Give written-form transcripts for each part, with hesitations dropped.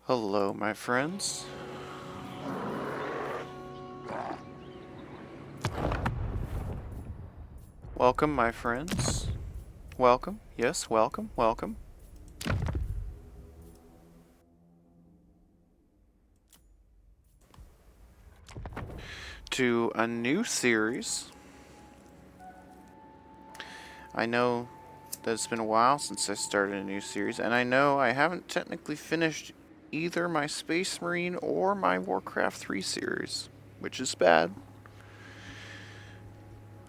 Hello, my friends. Welcome, my friends. Welcome. Yes, welcome, welcome. To a new series. I know that it's been a while since I started a new series, and I know I haven't technically finished either my Space Marine or my Warcraft 3 series, which is bad.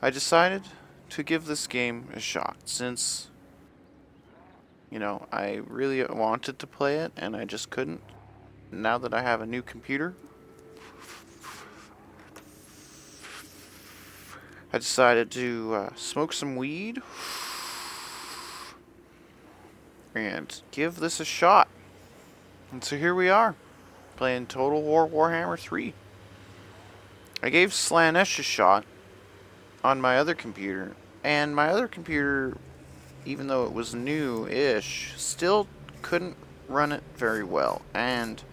I decided to give this game a shot since, I really wanted to play it and I just couldn't. Now that I have a new computer, I decided to smoke some weed and give this a shot. And so here we are, playing Total War Warhammer 3. I gave Slanesh a shot on my other computer, and my other computer, even though it was new-ish, still couldn't run it very well. And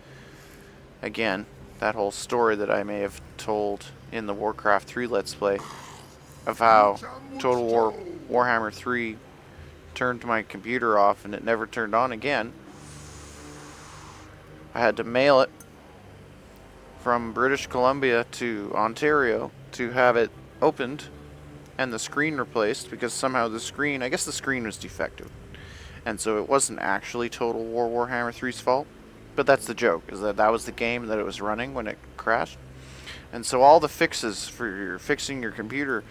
again, that whole story that I may have told in the Warcraft 3 Let's Play of how Total War Warhammer 3 turned my computer off and it never turned on again. I had to mail it from British Columbia to Ontario to have it opened and the screen replaced because somehow I guess the screen was defective. And so it wasn't actually Total War Warhammer 3's fault. But that's the joke, is that was the game that it was running when it crashed. And so all the fixes for fixing your computer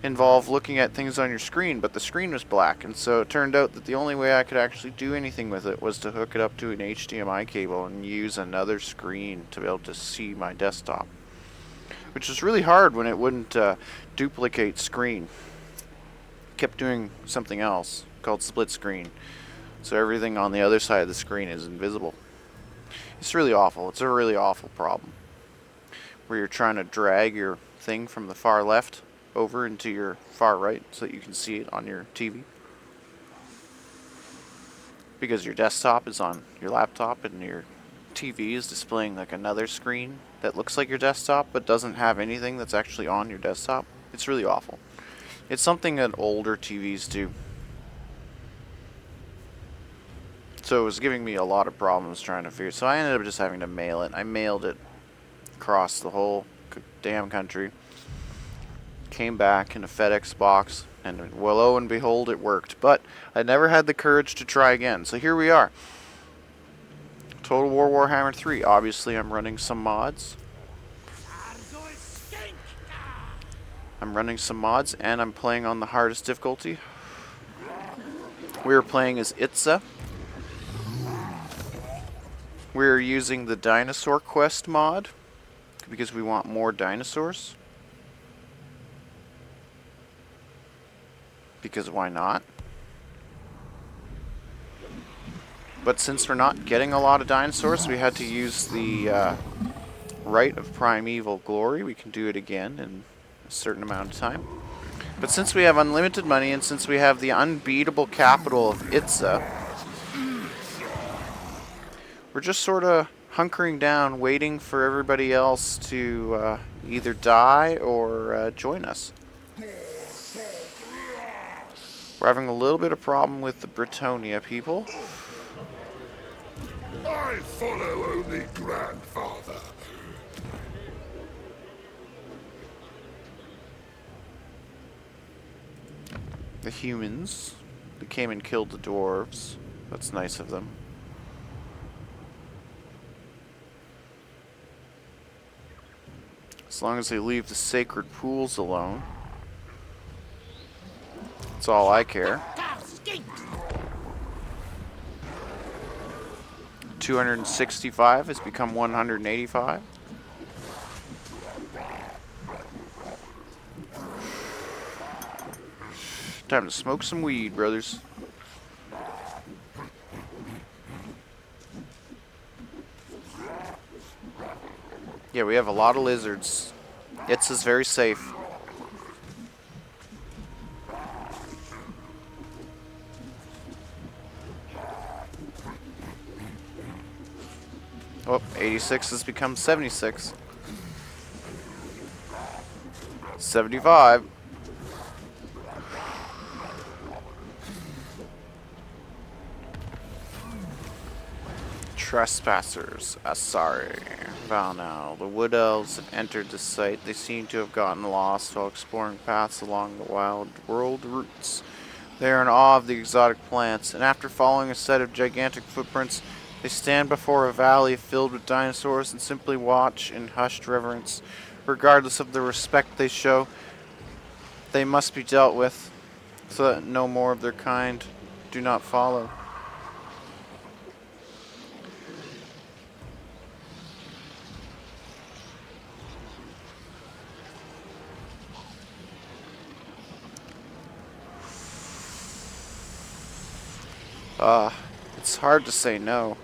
involve looking at things on your screen, but the screen was black, and so it turned out that the only way I could actually do anything with it was to hook it up to an HDMI cable and use another screen to be able to see my desktop, which was really hard when it wouldn't duplicate screen. It kept doing something else called split screen, so everything on the other side of the screen is invisible. It's really awful. It's a really awful problem where you're trying to drag your thing from the far left over into your far right so that you can see it on your TV. Because your desktop is on your laptop and your TV is displaying like another screen that looks like your desktop but doesn't have anything that's actually on your desktop. It's really awful. It's something that older TVs do. So it was giving me a lot of problems trying to figure. So I ended up just having to mail it. I mailed it across the whole damn country. Came back in a FedEx box, and well, lo and behold, it worked. But I never had the courage to try again. So here we are. Total War Warhammer 3. Obviously, I'm running some mods. And I'm playing on the hardest difficulty. We are playing as Itza. We're using the Dinosaur Quest mod because we want more dinosaurs. Because why not? But since we're not getting a lot of dinosaurs, we had to use the Rite of Primeval Glory. We can do it again in a certain amount of time. But since we have unlimited money and since we have the unbeatable capital of Itza, we're just sort of hunkering down, waiting for everybody else to either die or join us. We're having a little bit of problem with the Brettonian people. I follow only grandfather. The humans, they came and killed the dwarves. That's nice of them. As long as they leave the sacred pools alone. That's all I care. 265 has become 185. Time to smoke some weed, brothers. Yeah, we have a lot of lizards. It's very safe. Oh, 86 has become 76. 75. Trespassers. Sorry. Vow now. The wood elves have entered the site. They seem to have gotten lost while exploring paths along the wild world routes. They are in awe of the exotic plants, and after following a set of gigantic footprints, they stand before a valley filled with dinosaurs and simply watch in hushed reverence. Regardless of the respect they show, they must be dealt with, so that no more of their kind do not follow. It's hard to say no.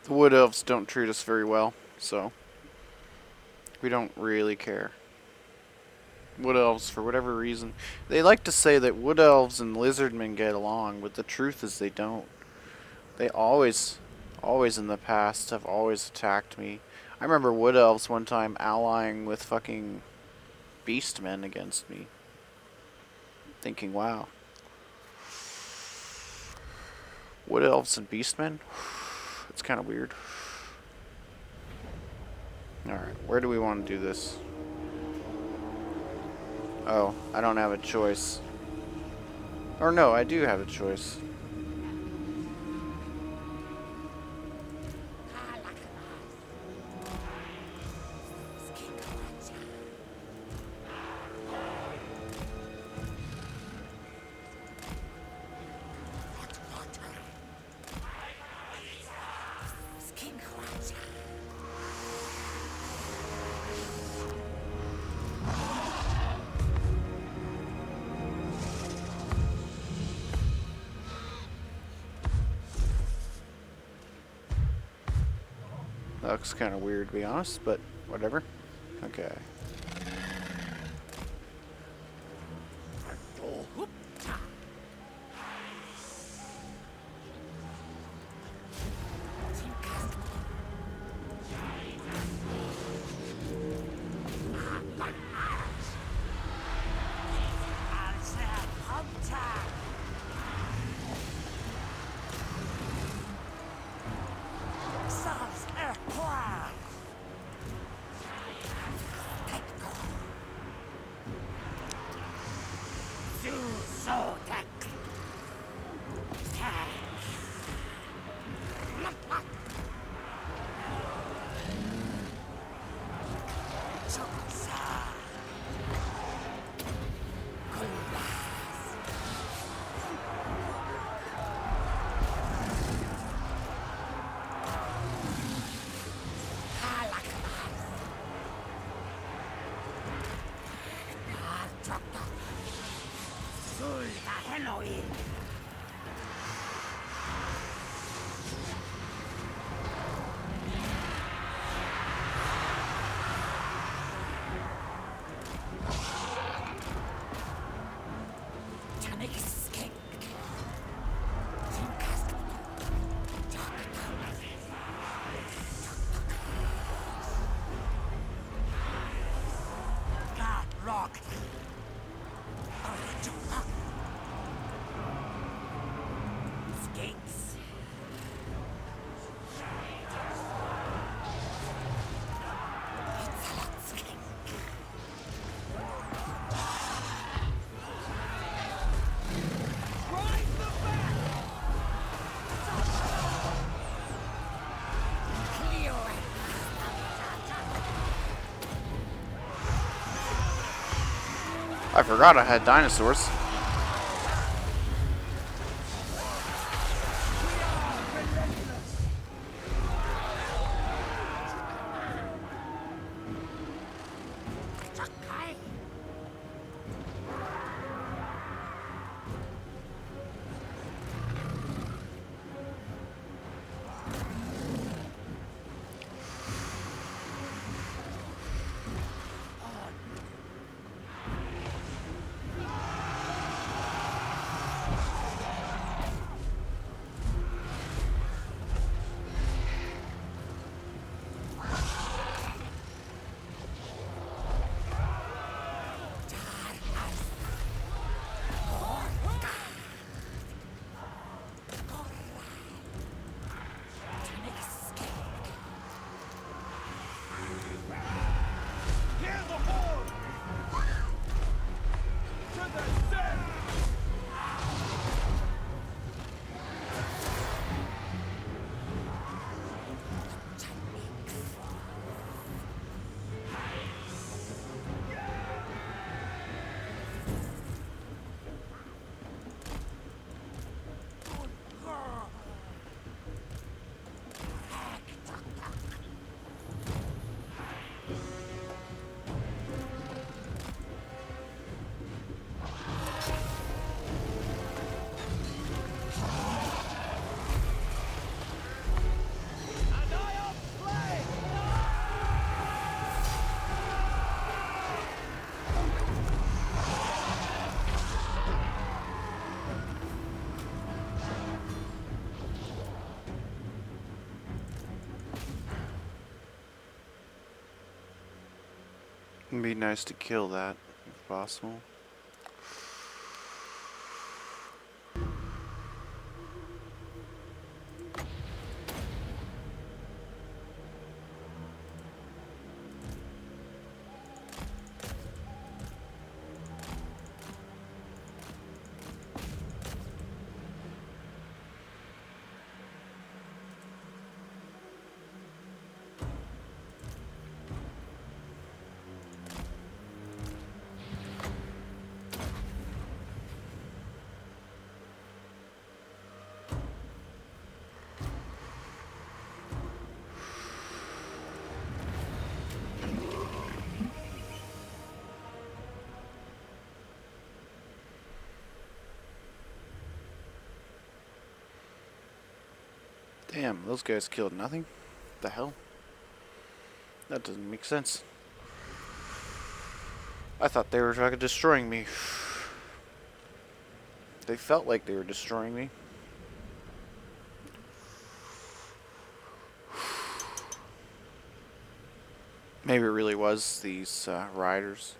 The wood elves don't treat us very well, so we don't really care. Wood elves, for whatever reason, they like to say that wood elves and lizardmen get along, but the truth is they don't. They always in the past have always attacked me. I remember wood elves one time allying with fucking beastmen against me. Thinking, wow. Wood elves and beastmen? It's kind of weird. Alright, where do we want to do this? Oh, I don't have a choice. Or no, I do have a choice. That looks kind of weird, to be honest, but whatever. Okay. I forgot I had dinosaurs. It'd be nice to kill that, if possible. Damn, those guys killed nothing? What the hell? That doesn't make sense. I thought they were fucking destroying me. They felt like they were destroying me. Maybe it really was these riders.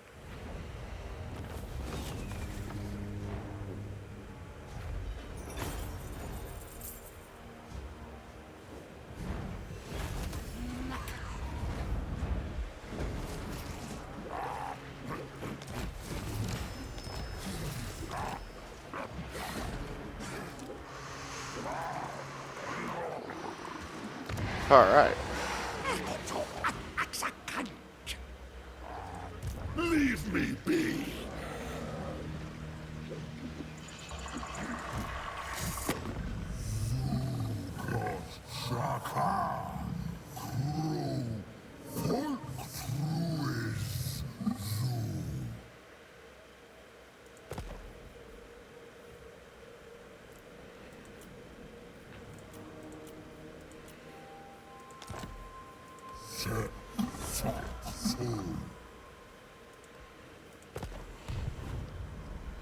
Alright. Leave me be.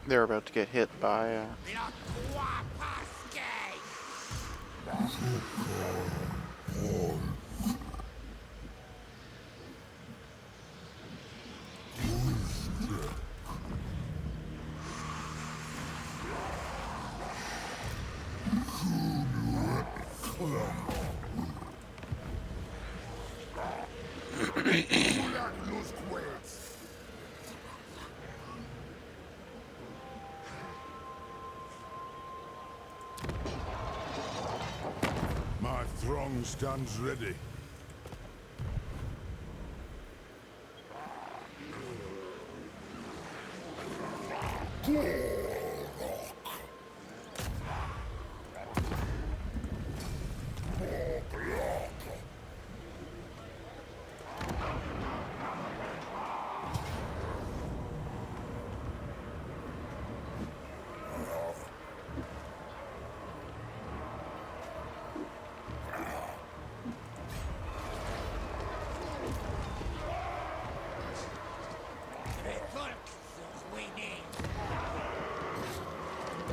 They're about to get hit by My throng stands ready.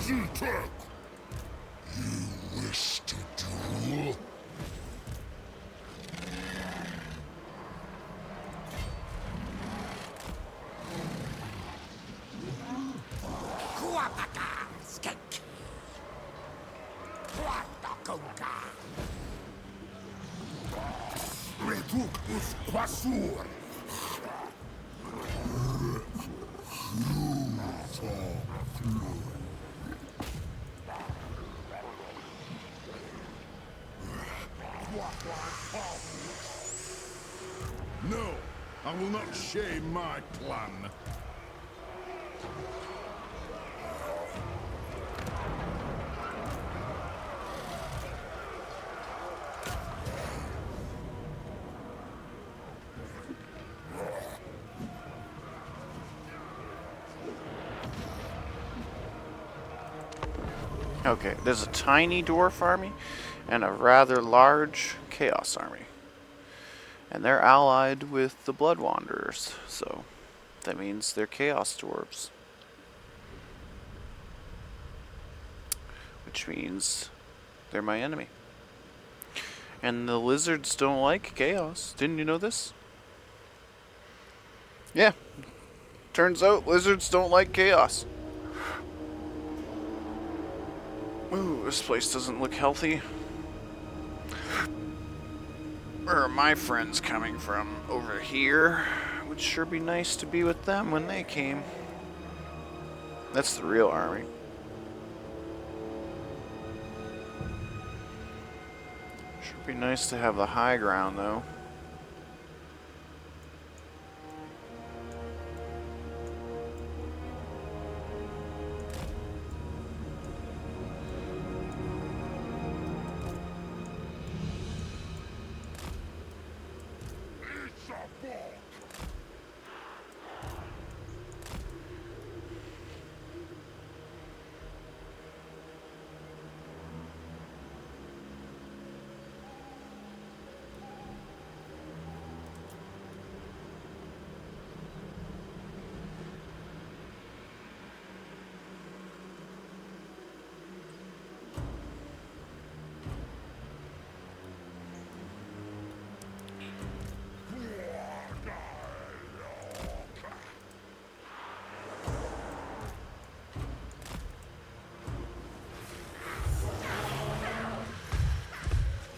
Zutek! You wish to duel? Retuk us quasur! No, I will not shame my plan. Okay, there's a tiny dwarf army and a rather large chaos army. And they're allied with the Blood Wanderers, so that means they're chaos dwarves. Which means they're my enemy. And the lizards don't like chaos. Didn't you know this? Yeah. Turns out lizards don't like chaos. Ooh, this place doesn't look healthy. Where are my friends coming from? Over here. Would sure be nice to be with them when they came. That's the real army. Sure be nice to have the high ground, though. It's a bog.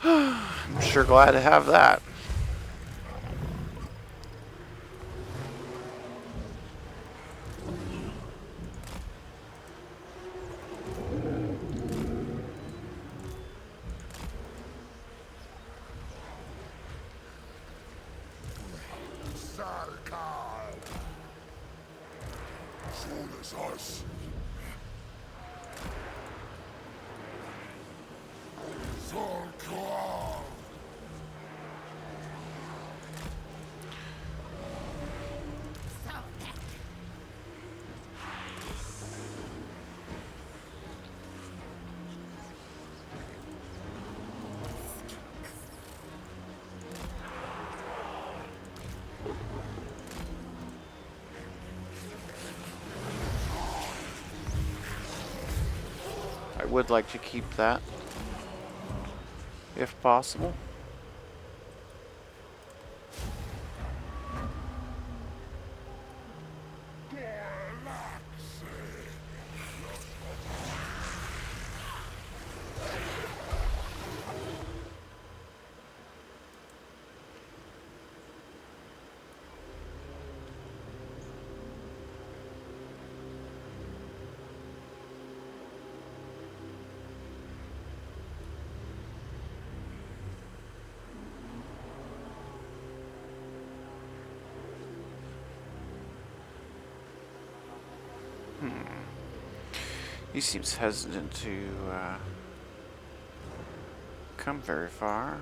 I'm sure glad to have that. Sarkar. Soon as us. Sarkar. I would like to keep that, if possible. He seems hesitant to come very far.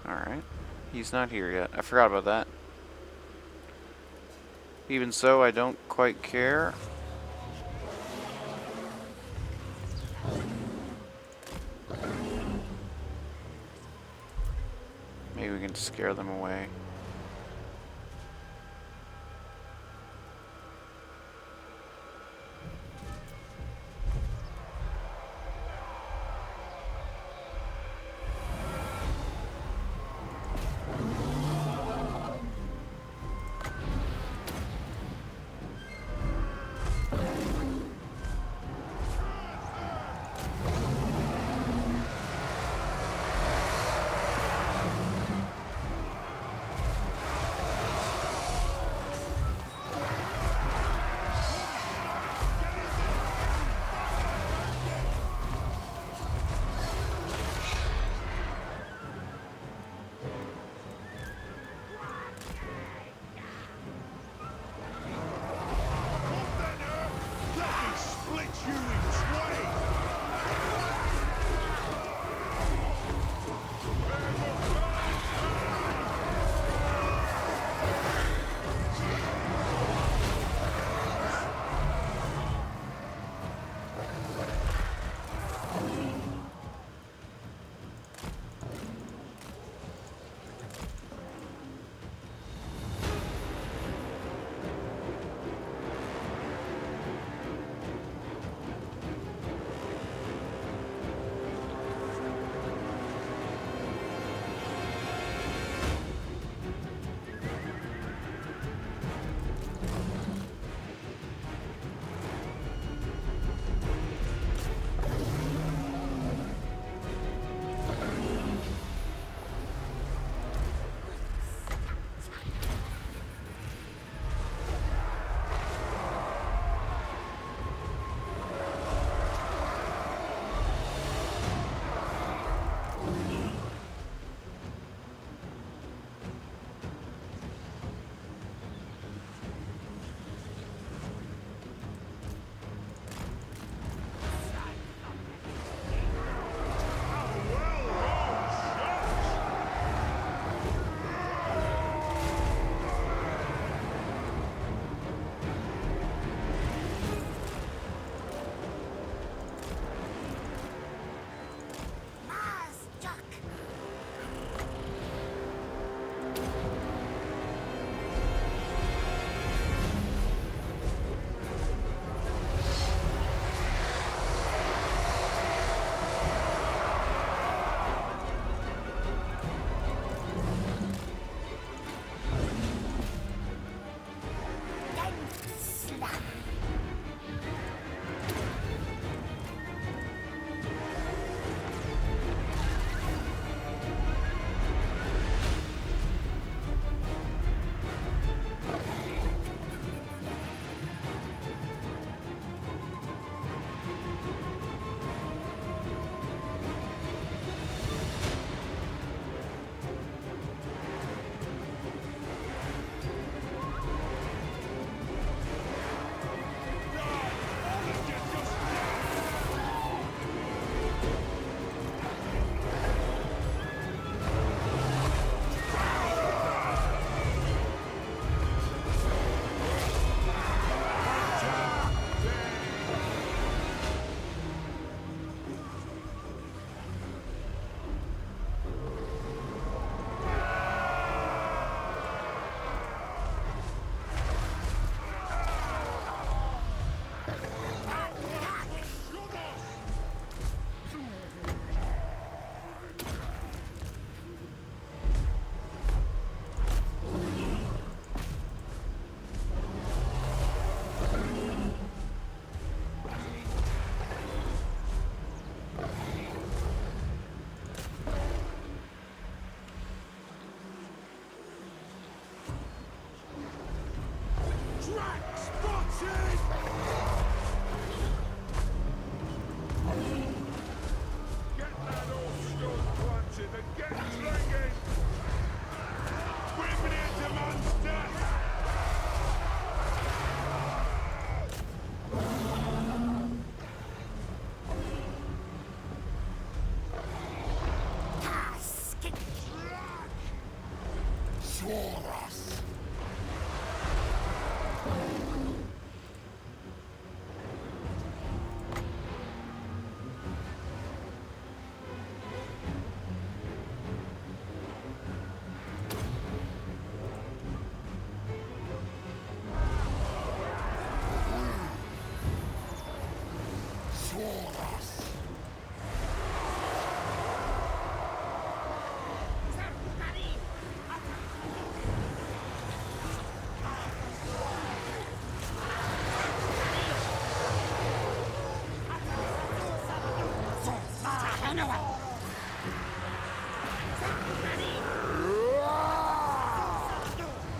Alright. He's not here yet. I forgot about that. Even so, I don't quite care. Maybe we can scare them away.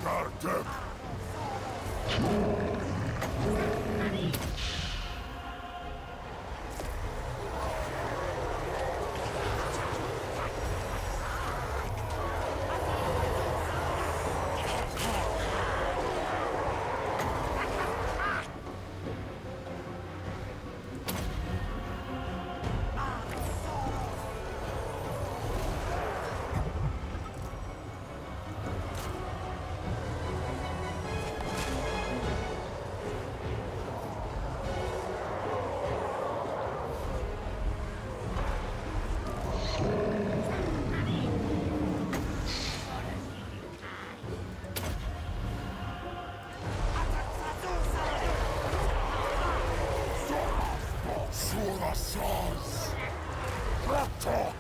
Gartek! Dinosaurs! Breton!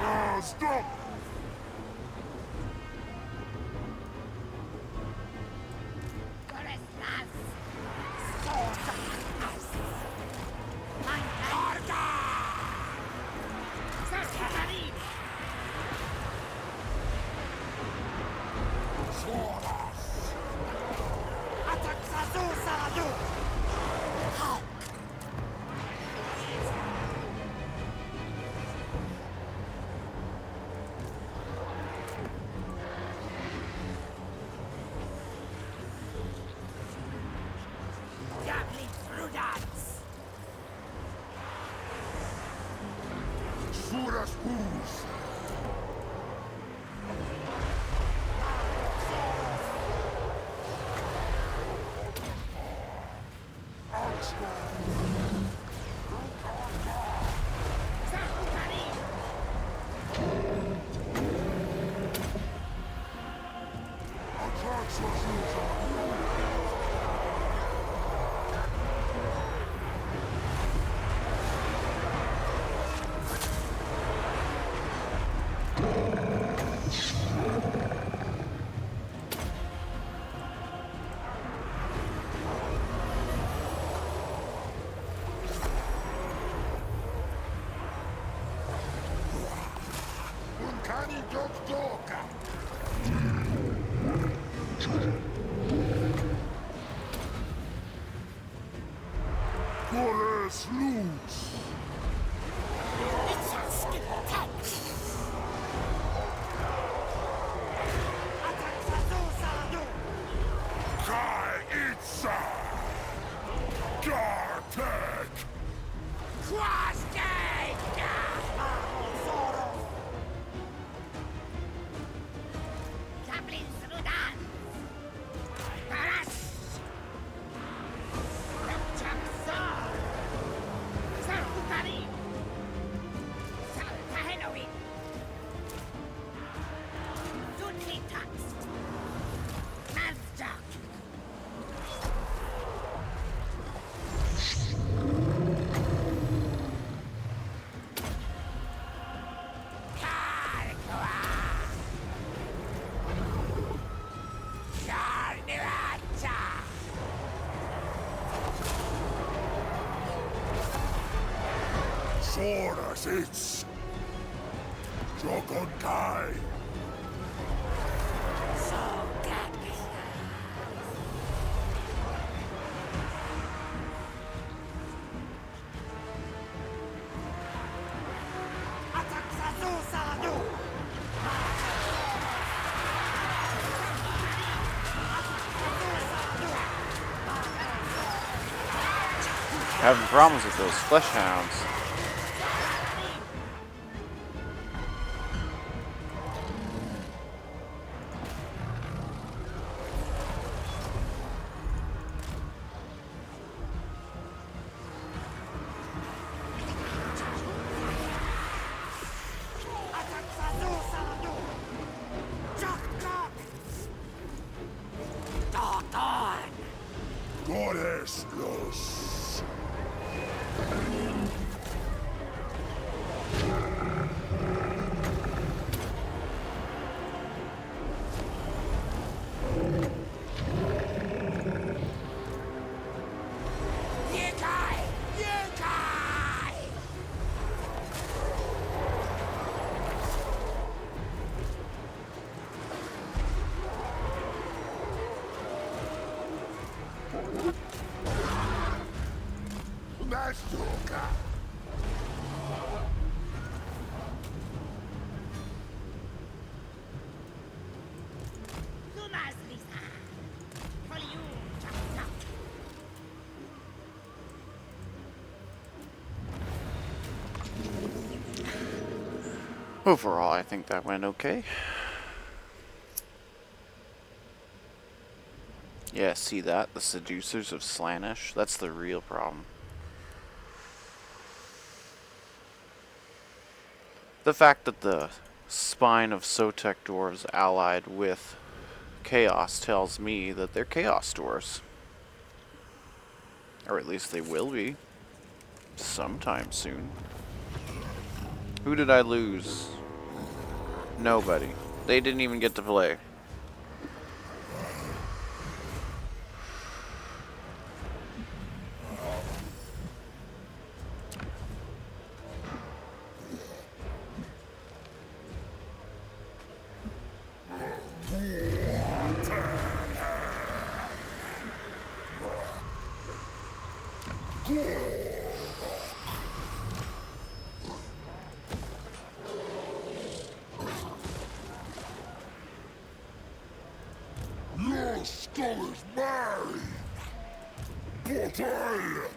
No, stop! Suras Booze! Uncanny Doktoka! Gores Luz! Kai Itza! Gartek! Soras Itz! Jokonkai! Having problems with those flesh hounds. Gores Luz! Overall, I think that went okay. Yeah, see that? The seducers of Slaanesh? That's the real problem. The fact that the spine of Sotek dwarves allied with Chaos tells me that they're Chaos dwarves. Or at least they will be. Sometime soon. Who did I lose? Nobody. They didn't even get to play. Your skull is mine! Portal!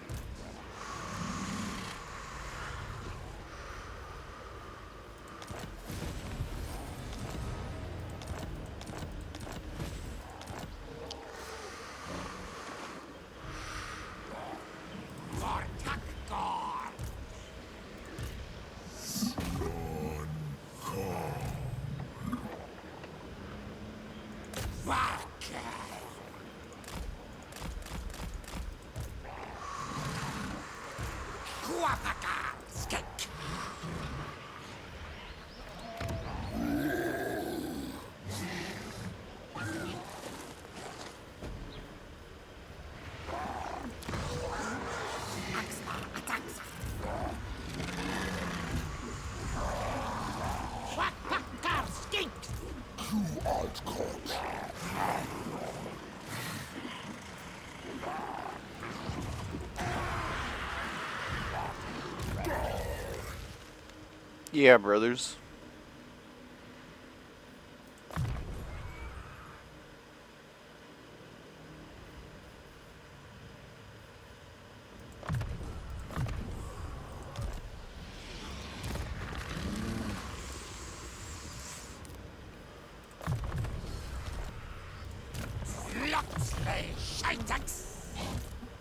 Yeah, brothers.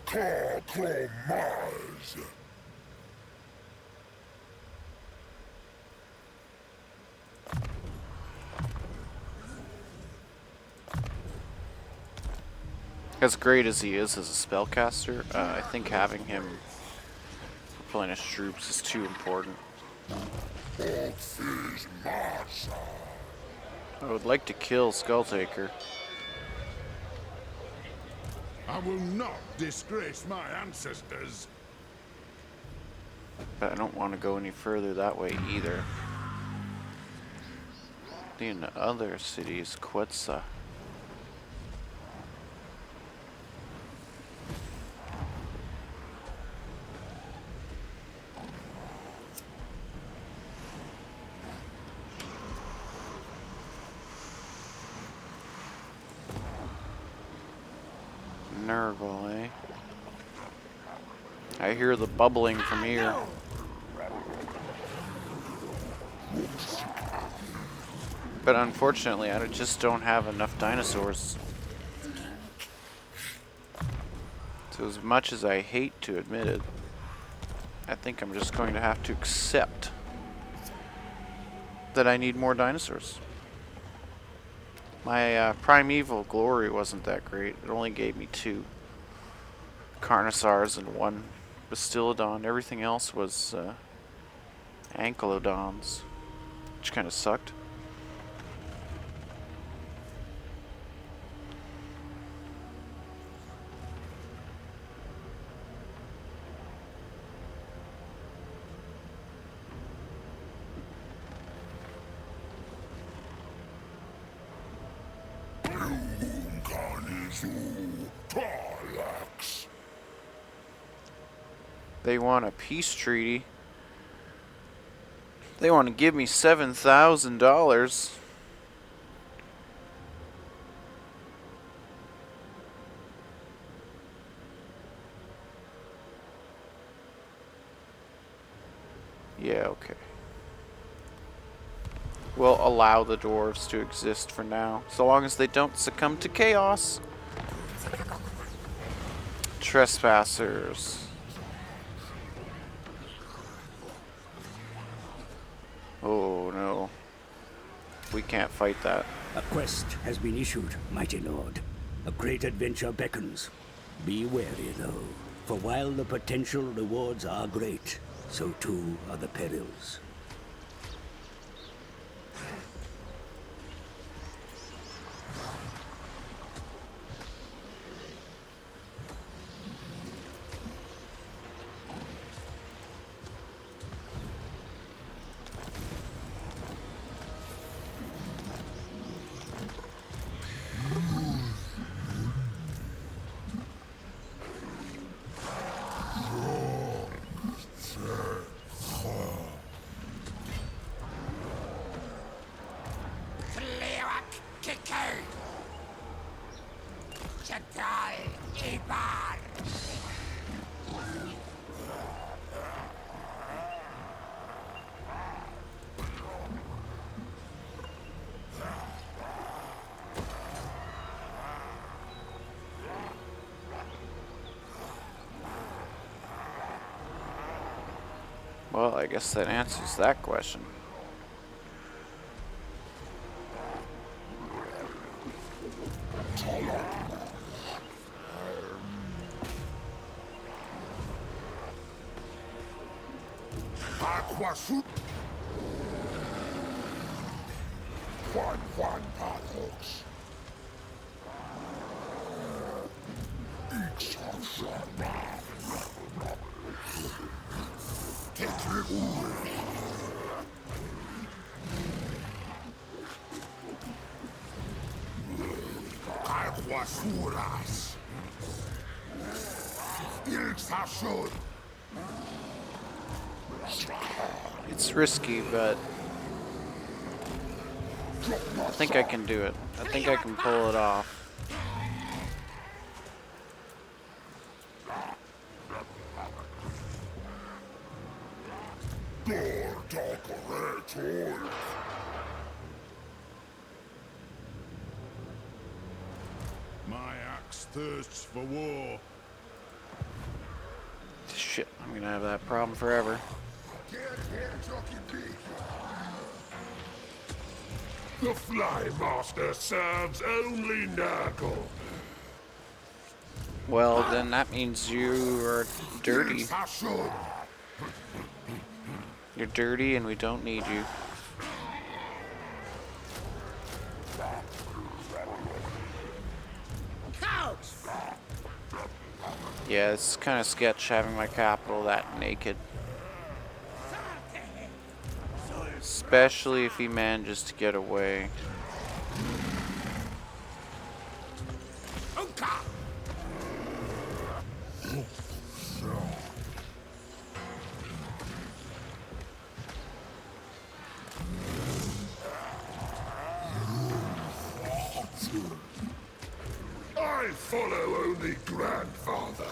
Compromise! As great as he is as a spellcaster, I think having him replenish troops is too important. Oath is my side. I would like to kill Skulltaker. I will not disgrace my ancestors. But I don't want to go any further that way either. The other city is Quetzal. Nurgle, eh? I hear the bubbling from here. But unfortunately, I just don't have enough dinosaurs. So as much as I hate to admit it, I think I'm just going to have to accept that I need more dinosaurs. My primeval glory wasn't that great. It only gave me 2 Carnosaurs and 1 Bastillodon. Everything else was Ankylodons, which kind of sucked. They want a peace treaty. They want to give me $7,000. Yeah, okay. We'll allow the dwarves to exist for now, so long as they don't succumb to chaos. Trespassers. Oh no. We can't fight that. A quest has been issued, mighty lord. A great adventure beckons. Be wary, though, for while the potential rewards are great, so too are the perils. Well, I guess that answers that question. It's risky, but I think I can do it. I think I can pull it off. My axe thirsts for war. Shit, I'm gonna have that problem forever. The Fly Master serves only nurgle. Well, then that means you are dirty. You're dirty and we don't need you. Yeah, it's kind of sketch having my capital that naked. Especially if he manages to get away. I follow only grandfather.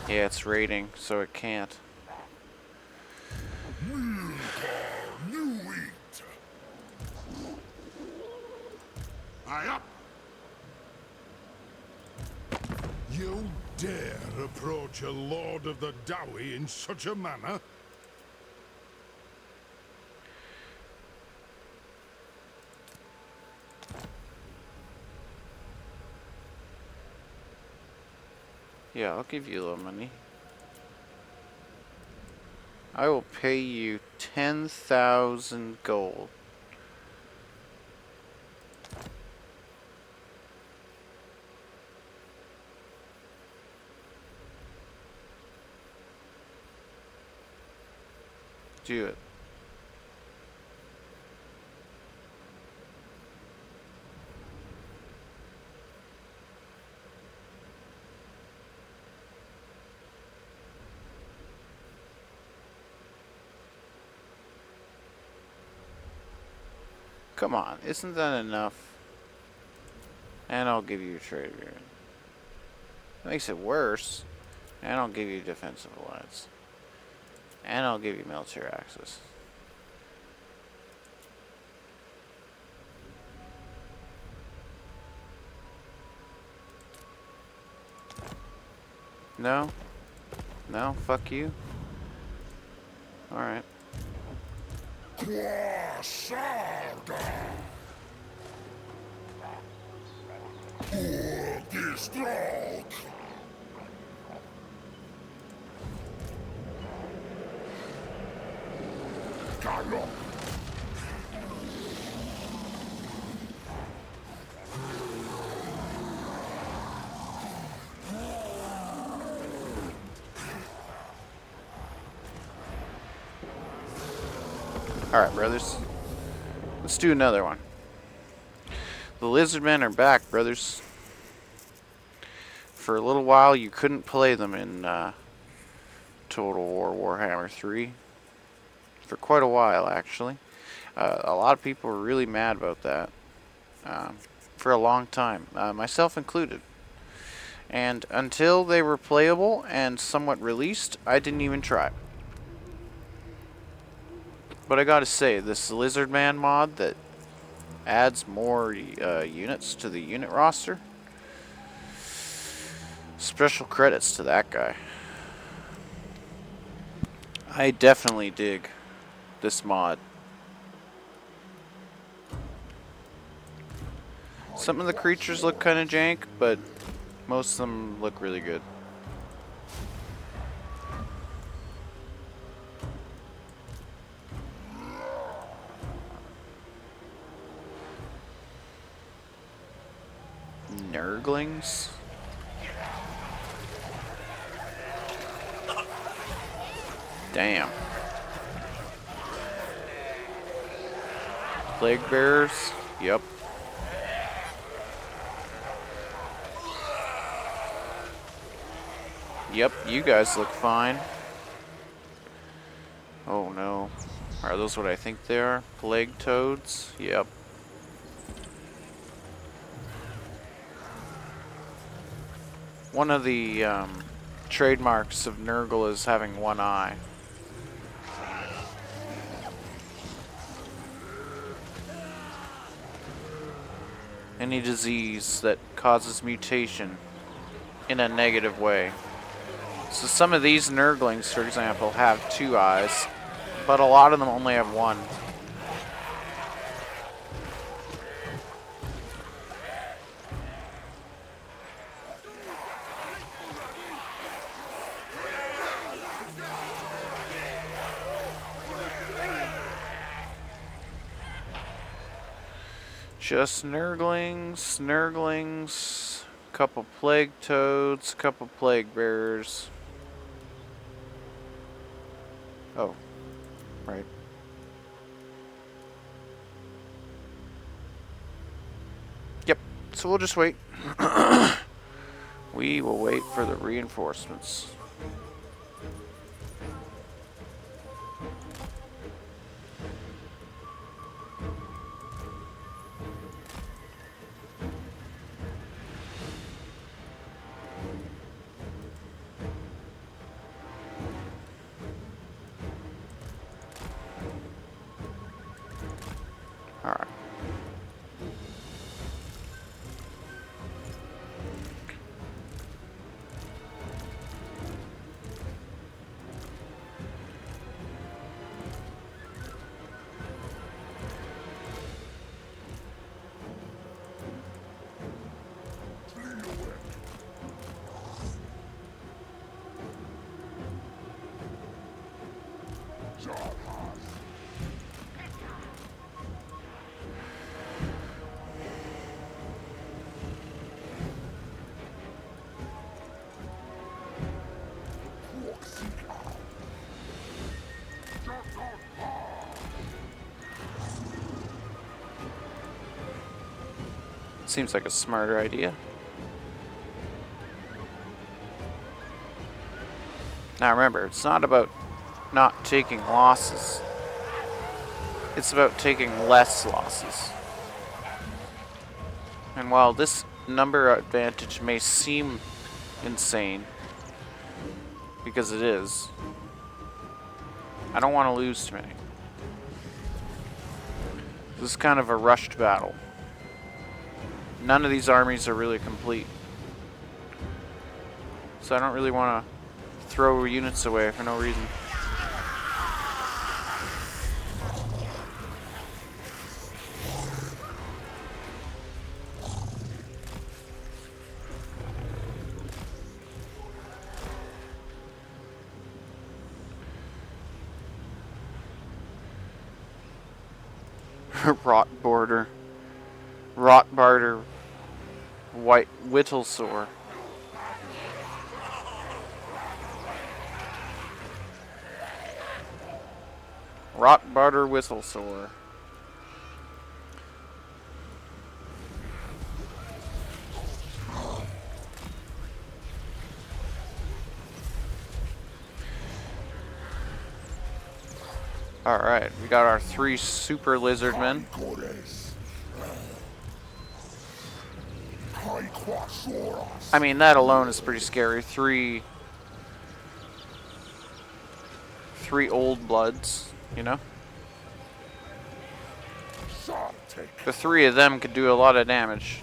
Yeah, it's raiding, so it can't. New wheat. Aye up. You dare approach a lord of the Dowie in such a manner? Yeah, I'll give you a little money. I will pay you 10,000 gold. Do it. Come on, isn't that enough? And I'll give you a trade agreement. Makes it worse. And I'll give you defensive alliance. And I'll give you military access. No? No? Fuck you? Alright. Alright, brothers. Let's do another one. The Lizardmen are back, brothers. For a little while, you couldn't play them in Total War Warhammer 3. For quite a while, actually. A lot of people were really mad about that. For a long time. Myself included. And until they were playable and somewhat released, I didn't even try. But I gotta say, this Lizardman mod that adds more units to the unit roster, special credits to that guy. I definitely dig this mod. Some of the creatures look kind of jank, but most of them look really good. Nurglings? Damn. Plague bearers? Yep. Yep, you guys look fine. Oh no. Are those what I think they are? Plague toads? Yep. One of the trademarks of Nurgle is having one eye. Any disease that causes mutation in a negative way. So some of these Nurglings, for example, have 2 eyes, but a lot of them only have 1. Just Nurglings, couple plague toads, couple plague bearers. Oh, right. Yep, so we'll just wait. We will wait for the reinforcements. Alright. Seems like a smarter idea. Now remember, it's not about not taking losses. It's about taking less losses. And while this number advantage may seem insane, because it is, I don't want to lose too many. This is kind of a rushed battle. None of these armies are really complete. So I don't really want to throw units away for no reason. Rot border. Rot barter. White whittlesore. Rot barter whistlesaur. Alright, we got our 3 super lizardmen. I mean, that alone is pretty scary. Three old bloods, you know? The 3 of them could do a lot of damage.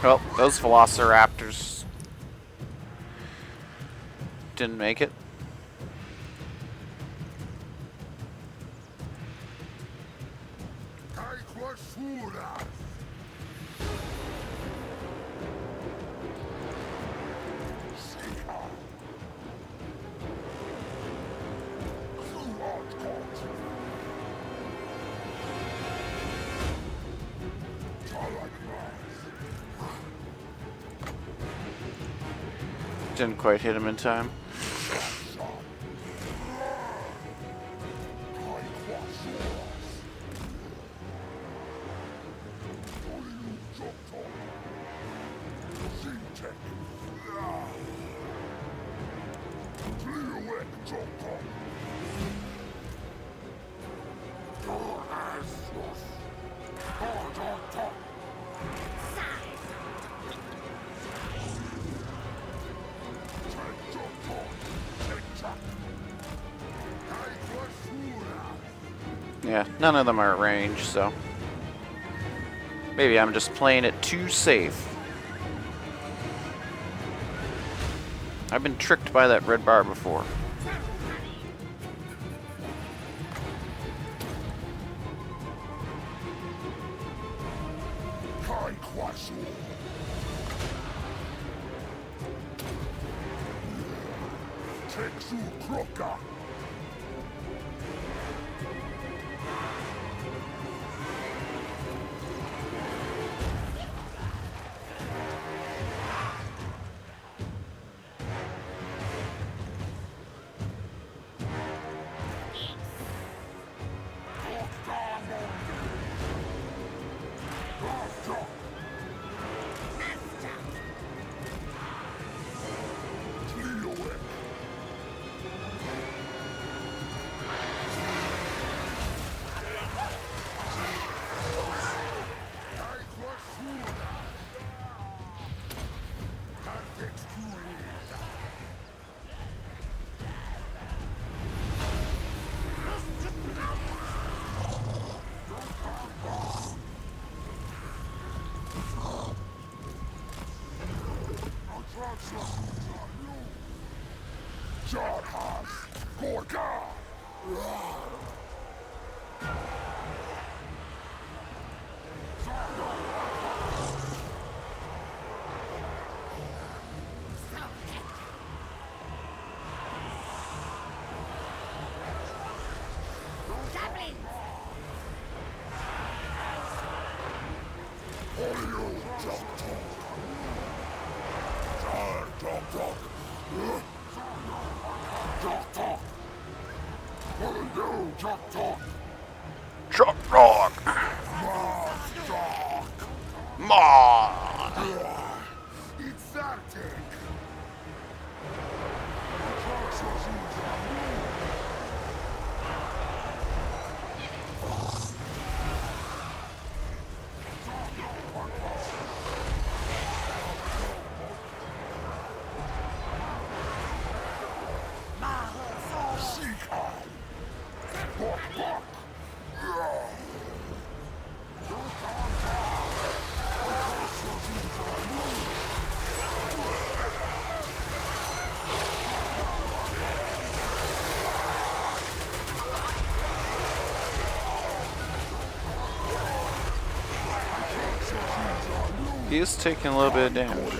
Well, those velociraptors didn't make it. Didn't quite hit him in time. Yeah, none of them are at range, so maybe I'm just playing it too safe. I've been tricked by that red bar before. Chuck dog. Ma. It's Arctic. He is taking a little bit of damage.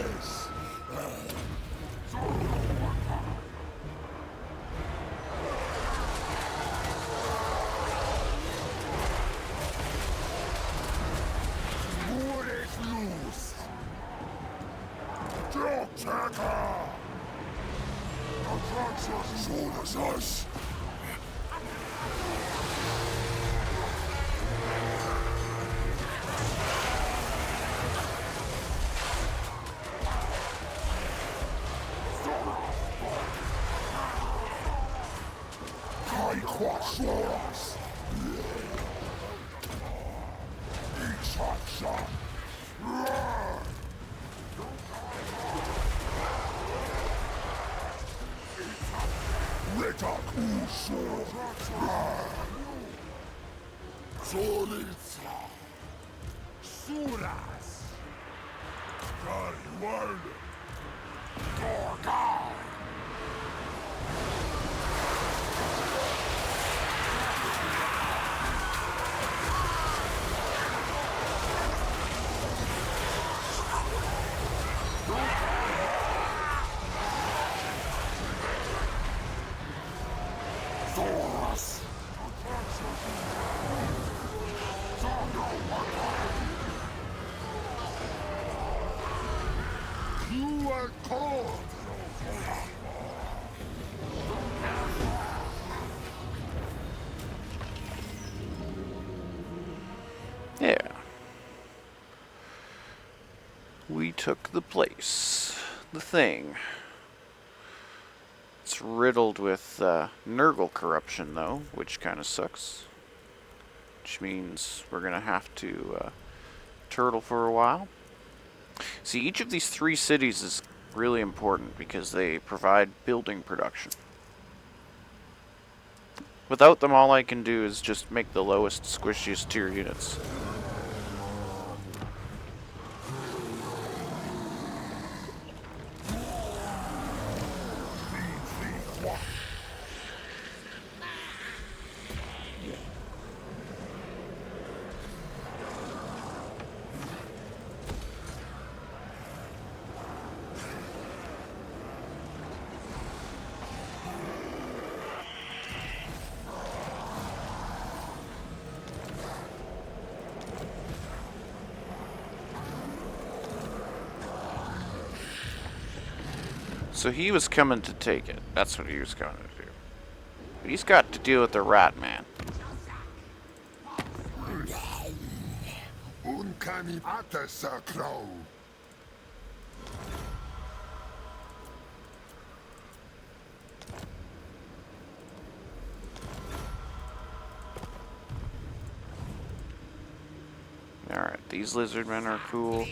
Yeah. We took the place. The thing. It's riddled with nurgle corruption, though, which kind of sucks. Which means we're going to have to turtle for a while. See, each of these 3 cities is really important because they provide building production. Without them, all I can do is just make the lowest, squishiest tier units. So he was coming to take it. That's what he was coming to do. But he's got to deal with the rat man. Uncanny Atesakro. Alright, these lizardmen are cool.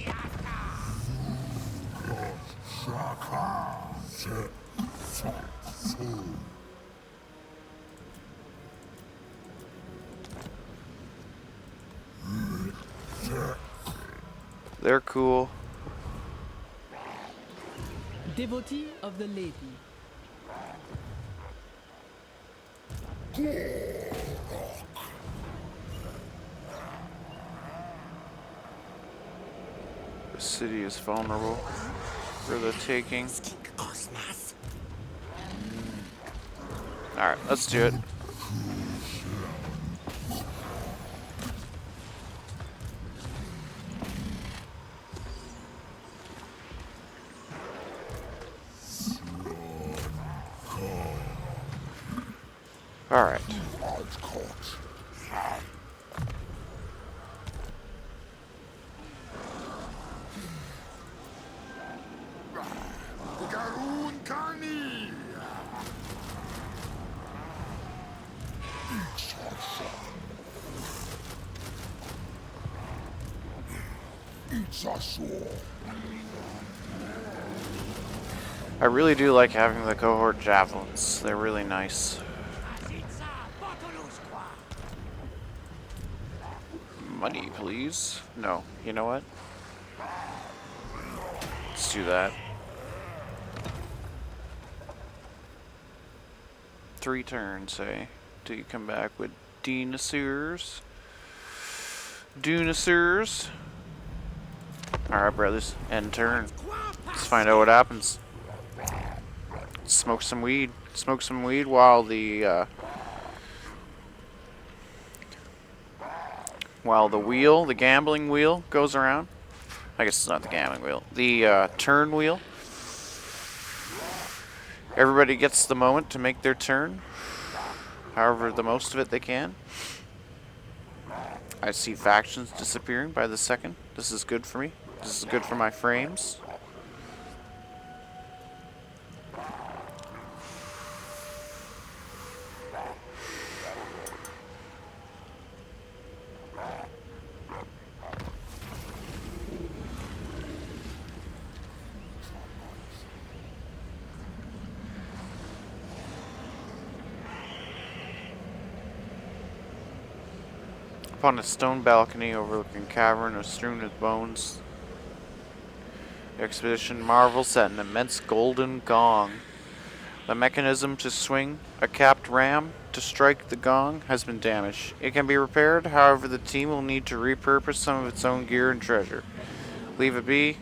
They're cool. Devotee of the lady. The city is vulnerable for the taking. Alright, let's do it. Alright. Garun Kani! I really do like having the cohort javelins. They're really nice. Money, please. No, you know what? Let's do that. 3 turns, eh? Till you come back with dinosaurs. Dinosaurs. Alright, brothers. End turn. Let's find out what happens. Smoke some weed. Smoke some weed while the wheel, the gambling wheel, goes around. I guess it's not the gambling wheel. The turn wheel. Everybody gets the moment to make their turn. However, the most of it they can. I see factions disappearing by the second. This is good for me. This is good for my frames. Upon a stone balcony overlooking a cavern strewn with bones, the expedition marvels at an immense golden gong. The mechanism to swing a capped ram to strike the gong has been damaged. It can be repaired, however the team will need to repurpose some of its own gear and treasure. Leave it be,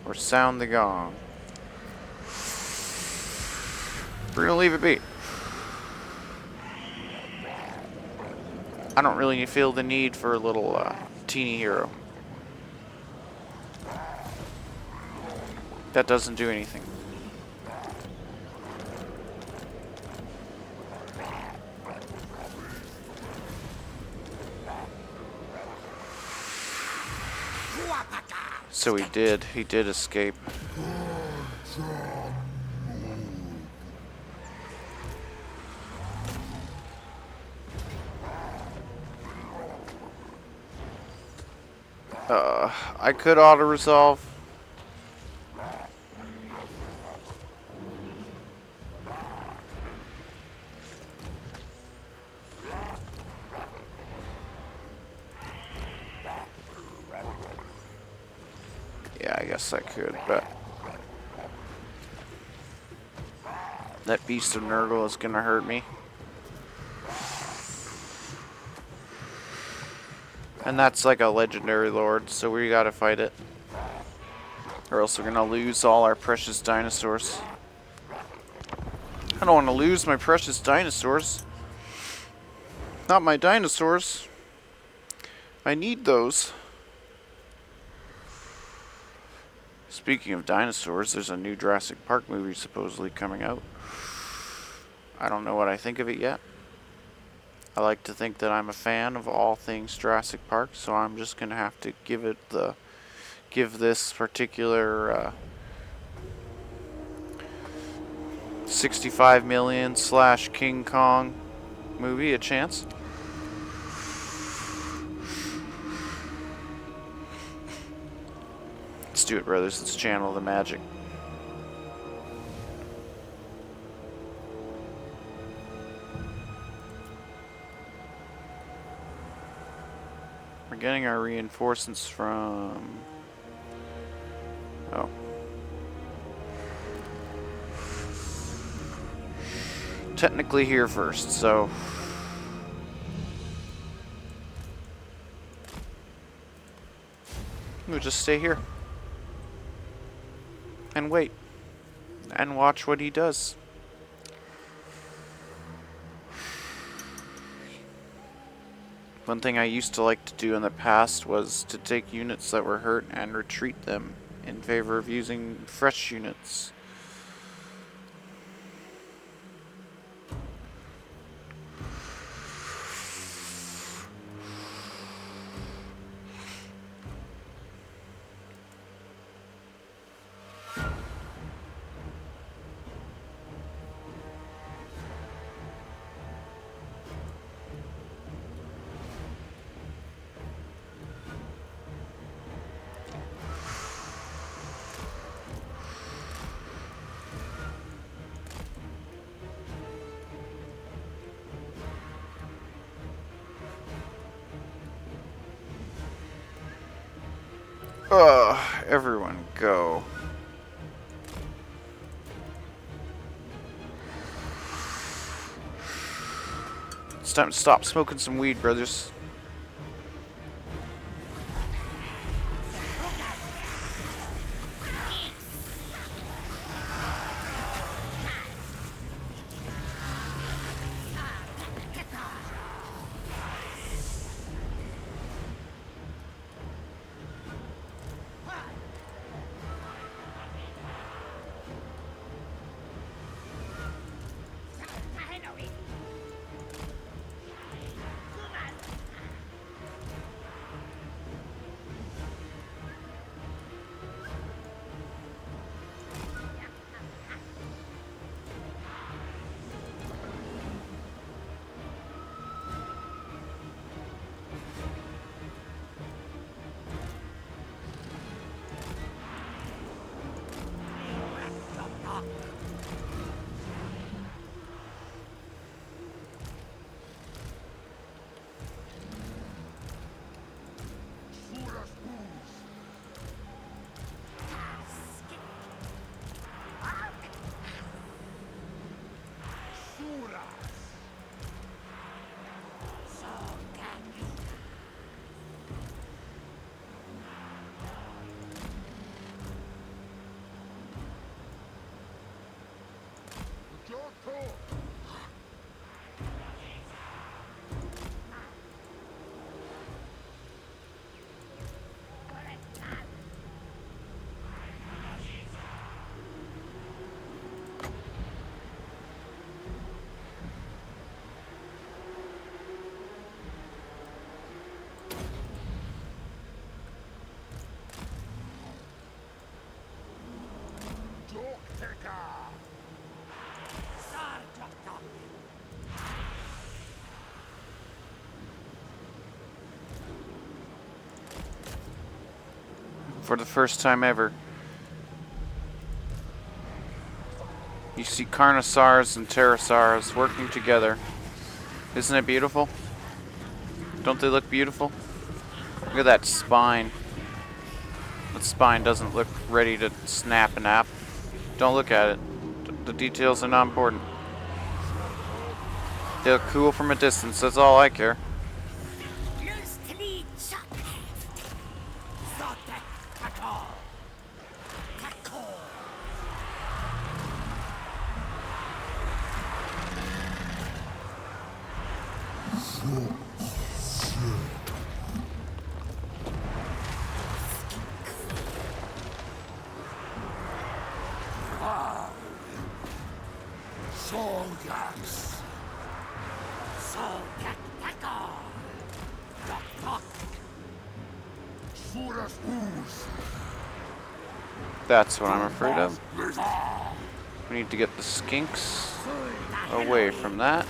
or sound the gong. We're gonna leave it be. I don't really feel the need for a little teeny hero. That doesn't do anything. So he did escape. I could auto-resolve. Yeah, I guess I could, but that beast of Nurgle is gonna hurt me. And that's like a legendary lord, so we gotta fight it. Or else we're gonna lose all our precious dinosaurs. I don't want to lose my precious dinosaurs. Not my dinosaurs. I need those. Speaking of dinosaurs, there's a new Jurassic Park movie supposedly coming out. I don't know what I think of it yet. I like to think that I'm a fan of all things Jurassic Park, so I'm just gonna have to give this particular 65 million / King Kong movie a chance. Let's do it, brothers. Let's channel the magic. We're getting our reinforcements from... Oh. Technically here first, so... We'll just stay here. And wait. And watch what he does. One thing I used to like to do in the past was to take units that were hurt and retreat them in favor of using fresh units. Ugh, everyone go. It's time to stop smoking some weed, brothers. For the first time ever, you see carnosaurs and pterosaurs working together. Isn't it beautiful? Don't they look beautiful? Look at that spine. That spine doesn't look ready to snap and nap. Don't look at it. The details are not important. They look cool from a distance, that's all I care. That's what I'm afraid of. We need to get the skinks away from that.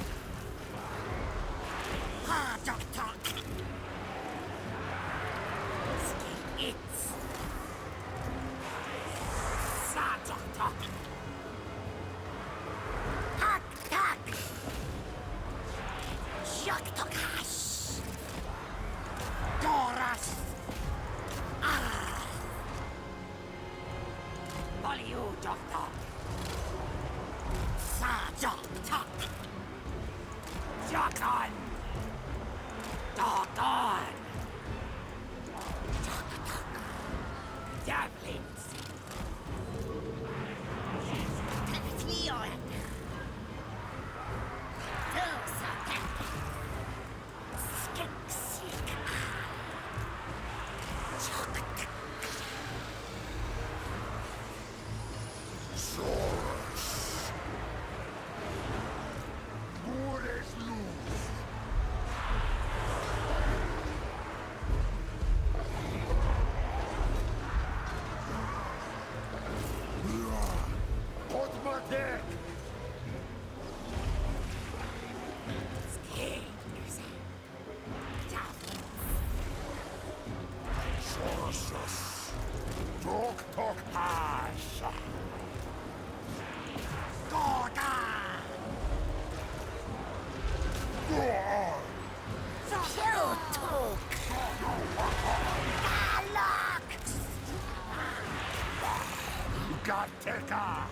Gateka!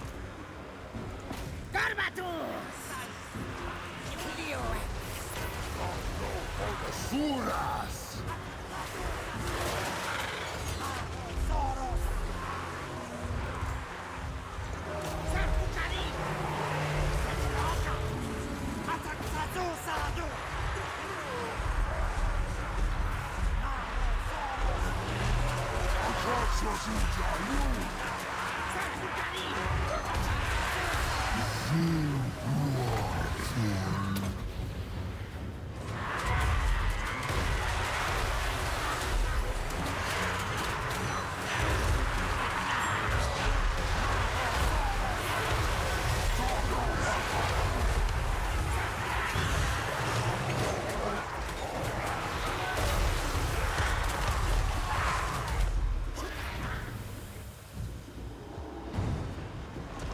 Suras!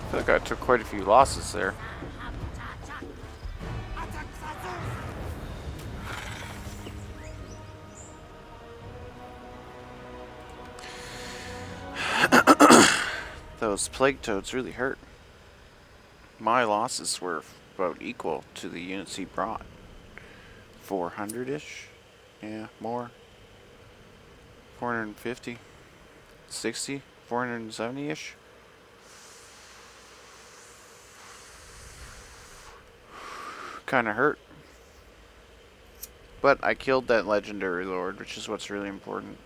I feel like I took quite a few losses there. Those plague toads really hurt. My losses were about equal to the units he brought. 400-ish? Yeah, more. 450? 60? 470-ish? Kinda hurt. But I killed that legendary lord, which is what's really important.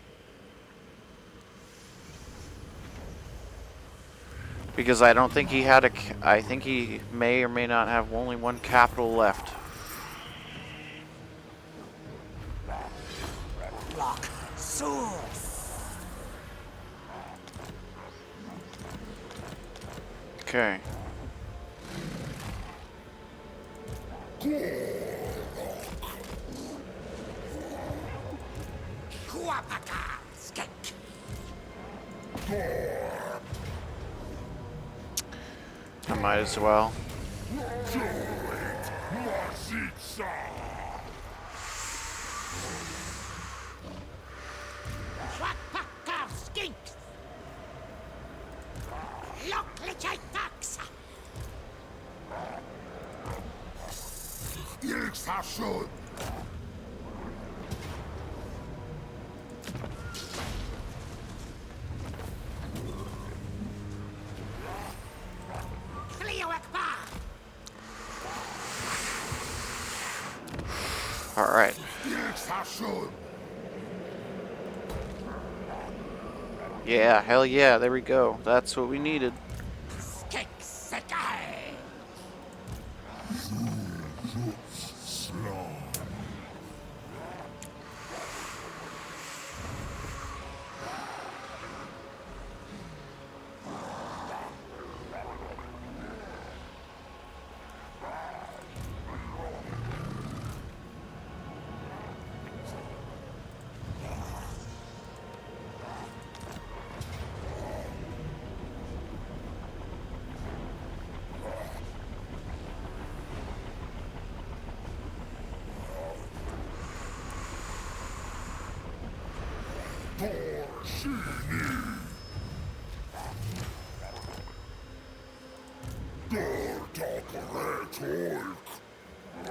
Because I don't think he had I think he may or may not have only one capital left. Okay. I might as well. All right. Yeah, hell yeah, there we go. That's what we needed.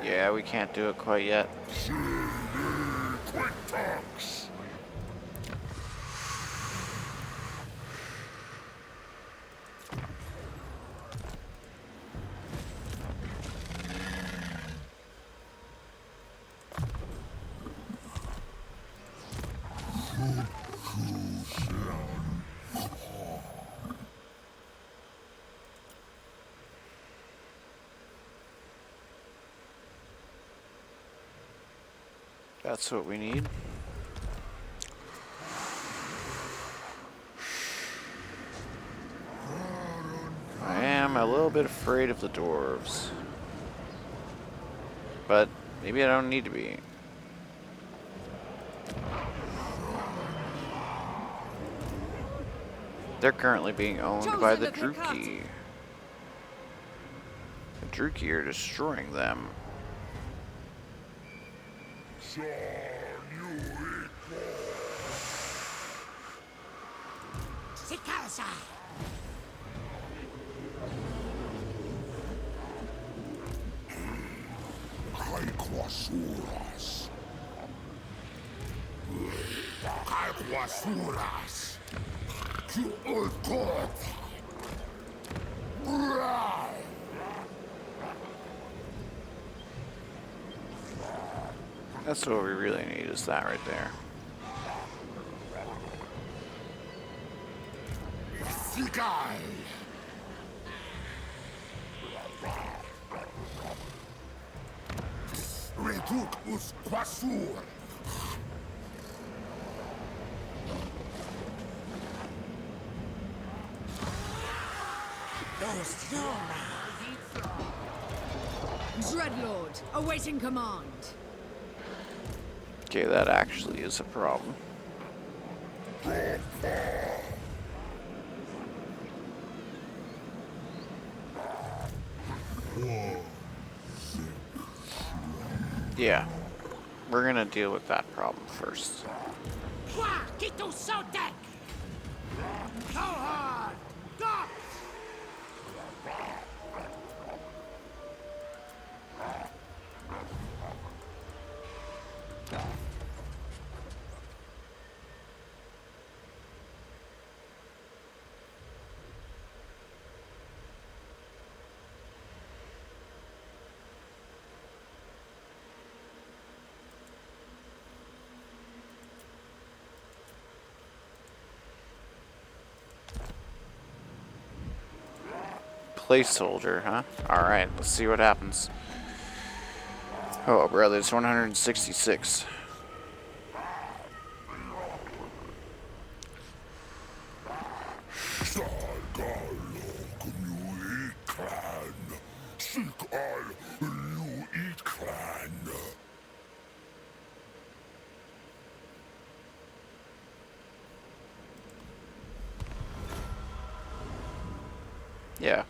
Yeah, we can't do it quite yet. That's what we need. I am a little bit afraid of the dwarves. But maybe I don't need to be. They're currently being owned by the Druki. The Druki are destroying them. Aquasuras. Aquasuras. To old court. That's what we really need, is that right there. Sigai. Reduk us quasur. Dreadlord, awaiting command. Okay, that actually is a problem. Yeah, we're gonna deal with that problem first. Placeholder, huh? Alright, let's see what happens. Oh, brother, it's 166. Yeah.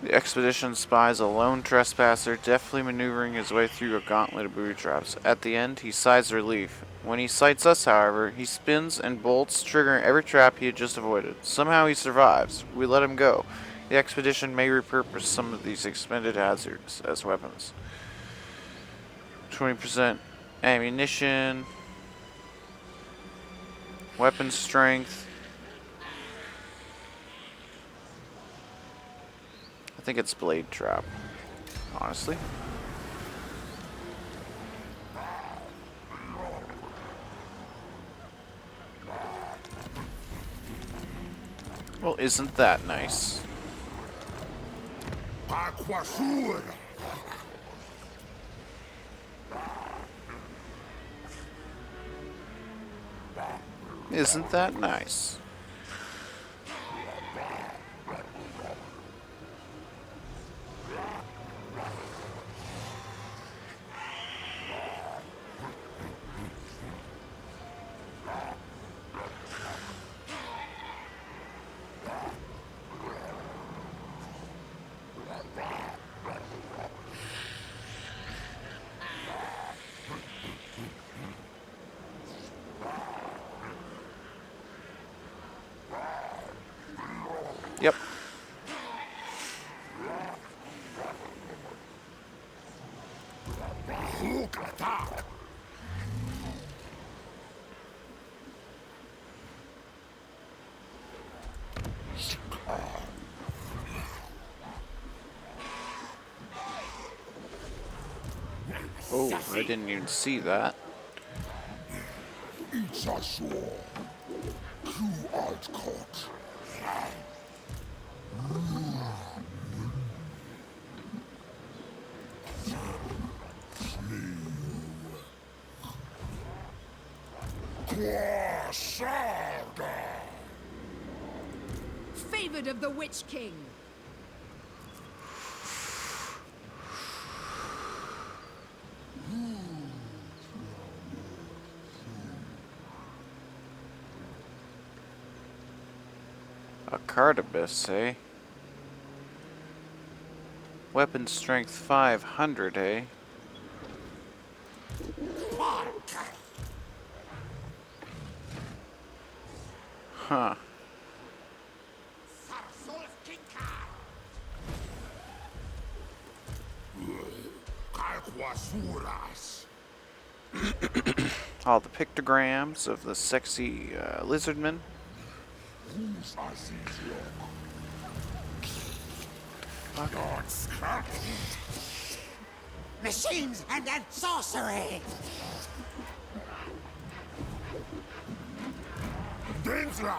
The expedition spies a lone trespasser deftly maneuvering his way through a gauntlet of booby traps. At the end, he sighs relief. When he sights us, however, he spins and bolts, triggering every trap he had just avoided. Somehow he survives. We let him go. The expedition may repurpose some of these expended hazards as weapons. 20% ammunition, weapon strength. I think it's blade trap, honestly. Well, isn't that nice? Aquasur. Isn't that nice? Yep. Oh, I didn't even see that. It's a sword. You art caught. Quasarga! favored of the Witch King. A cardibus, eh? Weapon strength 500, eh? Huh. All the pictograms of the sexy lizardmen. Machines and sorcery! Dendra!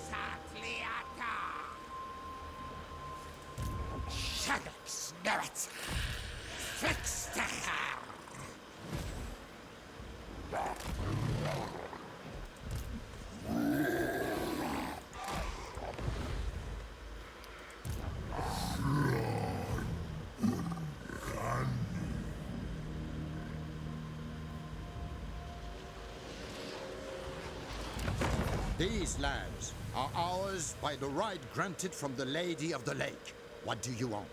Satliata! Shadow spirits! Fixtecher! These lands are ours by the right granted from the Lady of the Lake. What do you want?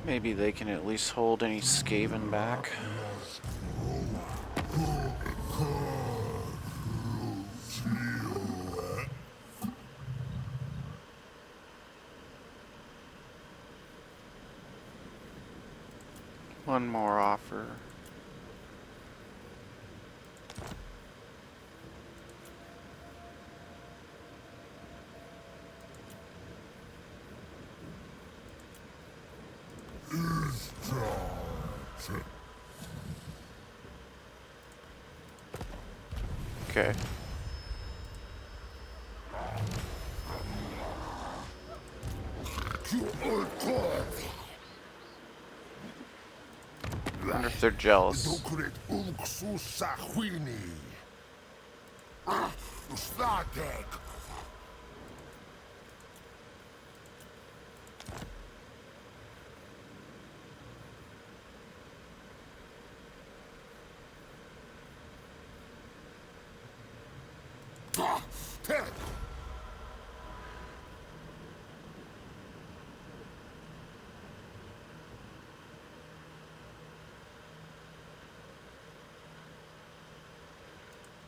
Maybe they can at least hold any skaven back. One more offer. Okay. Wonder if they're jealous.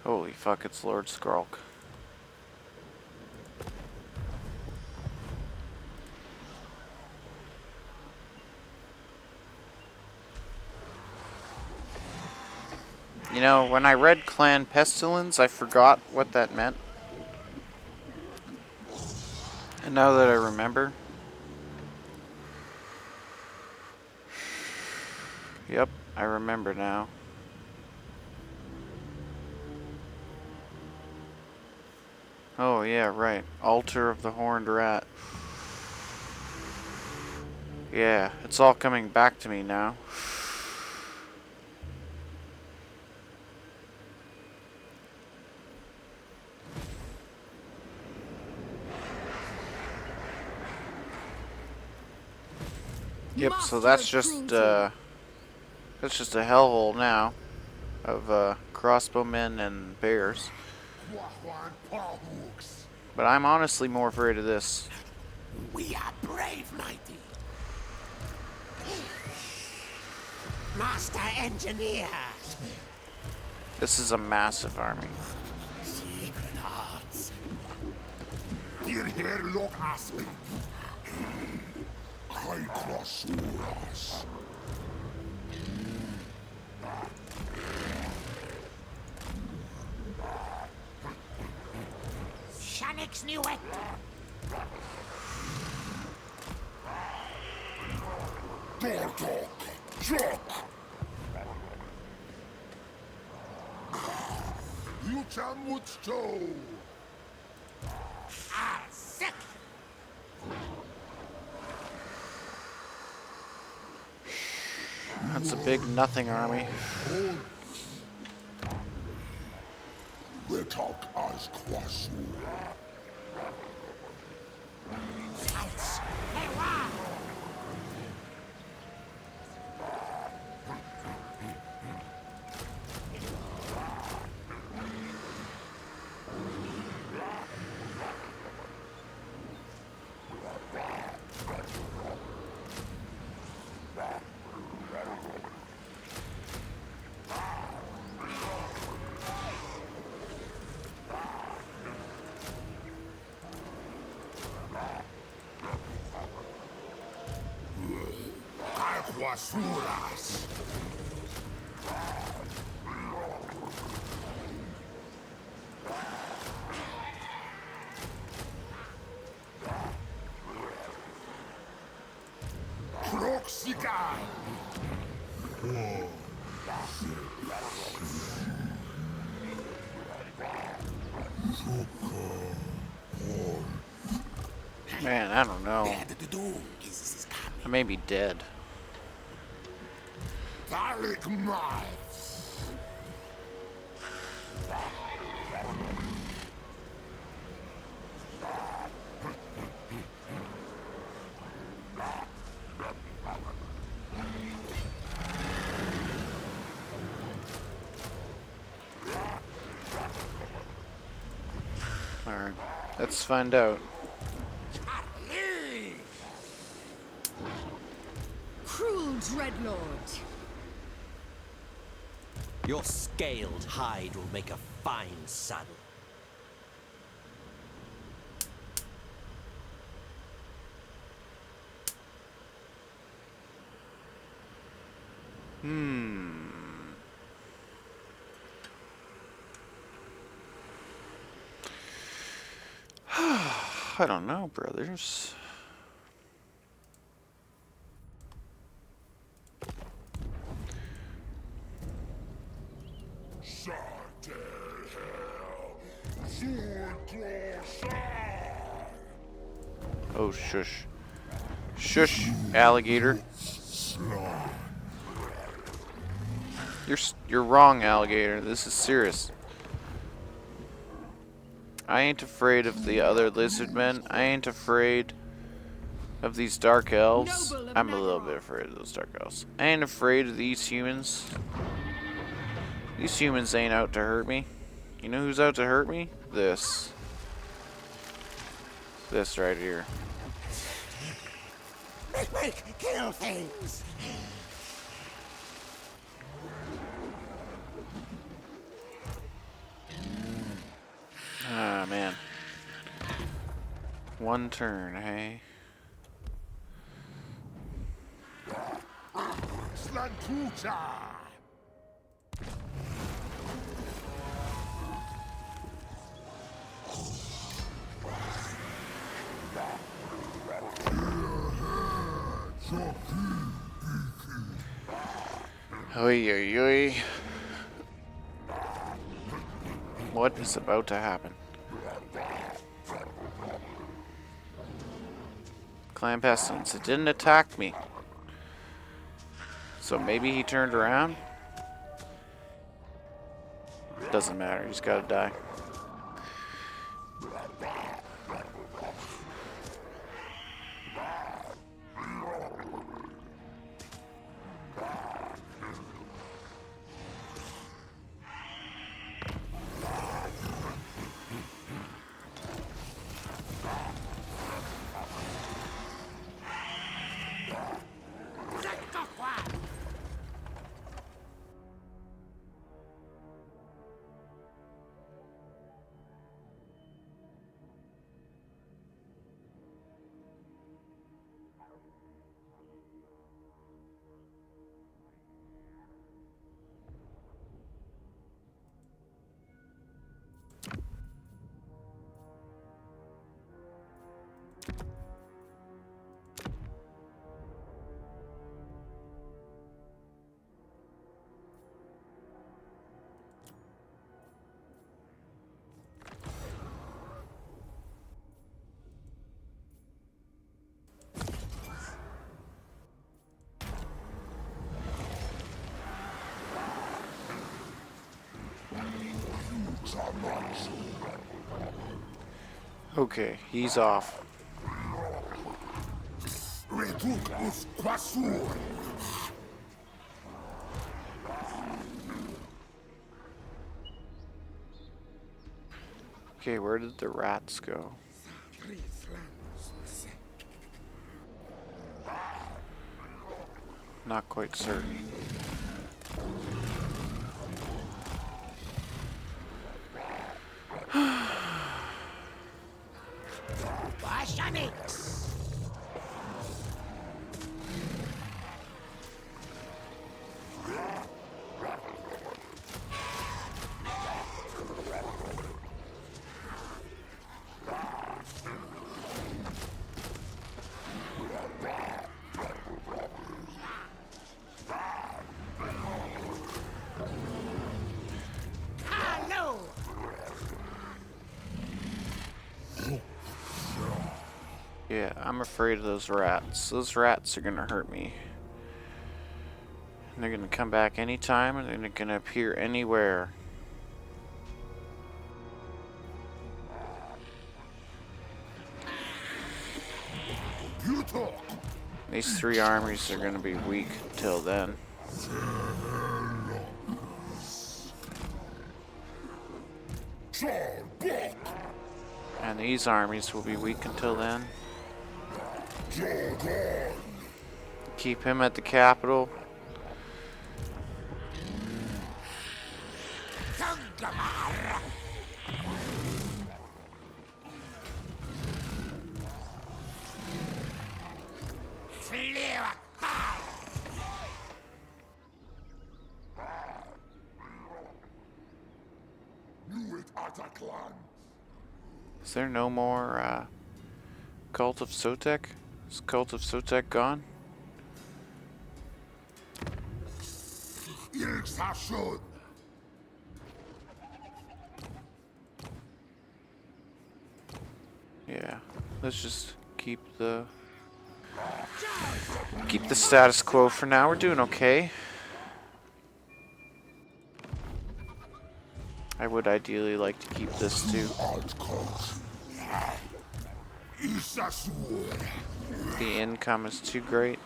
Holy fuck, it's Lord Skrulk. You know, when I read Clan Pestilence, I forgot what that meant. And now that I remember... Yep, I remember now. Oh yeah, right. Altar of the Horned Rat. Yeah, it's all coming back to me now. Yep, so that's just a hellhole now of crossbowmen and bears. But I'm honestly more afraid of this. We are brave, mighty. Master engineer. This is a massive army. Secret hearts. Here look aspen. High cross us. Shanix knew it. Door talk. Shock. Cham with stow. Ah, sick! That's a big nothing army. Retok as kwasu. Fights! Hey, wow! Quasuras. Proxica. Man, I don't know. The doom is coming. I may be dead. Dalek Mites. Alright, let's find out. Cruel dreadlord. Your scaled hide will make a fine saddle. I don't know, brothers. Oh, shush. Shush, alligator. You're wrong, alligator. This is serious. I ain't afraid of the other lizardmen. I ain't afraid of these dark elves. I'm a little bit afraid of those dark elves. I ain't afraid of these humans. These humans ain't out to hurt me. You know who's out to hurt me? This. This right here. Kill things! Ah, man. One turn, hey? Slantucha. Oi, oi, oi. What is about to happen? Clan Pestilence. It didn't attack me. So maybe he turned around? Doesn't matter. He's gotta die. Okay, he's off. Okay, where did the rats go? Not quite certain. Yeah, I'm afraid of those rats. Those rats are gonna hurt me. And they're gonna come back anytime, and they're gonna appear anywhere. These 3 armies are gonna be weak till then. And these armies will be weak until then. Keep him at the capital. Is there no more Cult of Sotek? Is Cult of Sotek gone? Yeah, let's just keep the status quo for now. We're doing okay. I would ideally like to keep this too. The income is too great.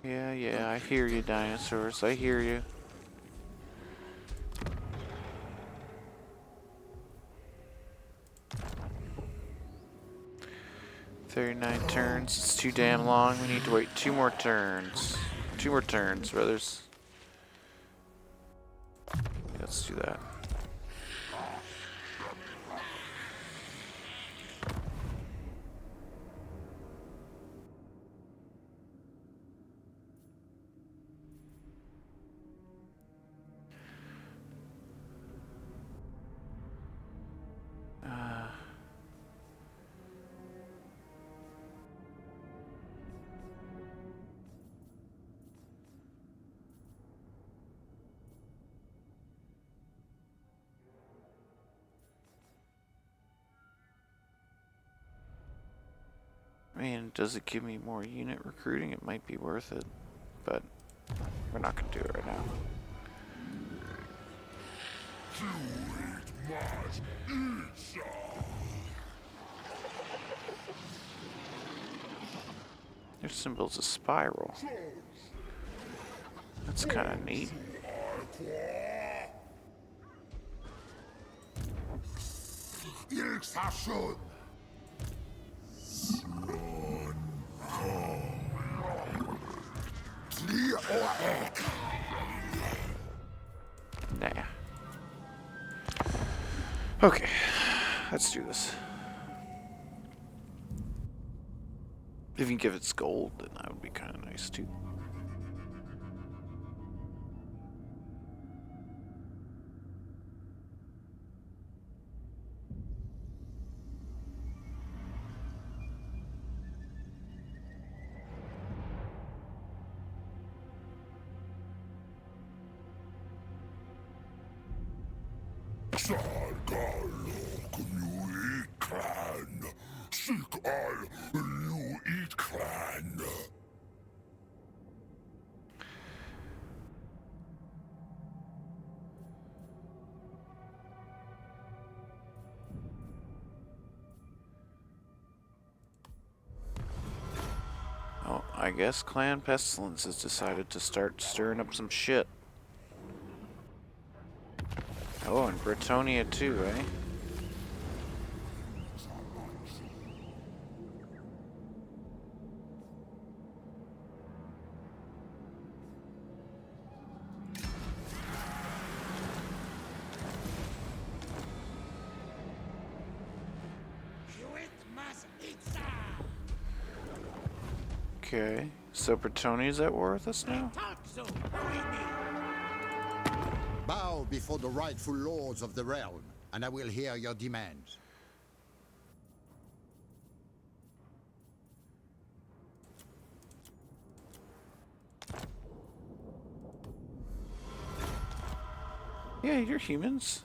Yeah, I hear you, dinosaurs. I hear you. "39 turns. It's too damn long. We need to wait 2 more turns. 2 more turns, brothers." Yeah, let's do that. I mean, does it give me more unit recruiting? It might be worth it, but we're not going to do it right now. Their symbol's a spiral. That's kind of neat. Nah. Okay, let's do this. If you can give it gold, then that would be kind of nice too. Sargalok new clan. Seek all new clan. Oh, I guess Clan Pestilence has decided to start stirring up some shit. Oh, and Bretonnia too, eh? Okay, so Bretonnia's at war with us now? Bow before the rightful lords of the realm, and I will hear your demands. Yeah, you're humans.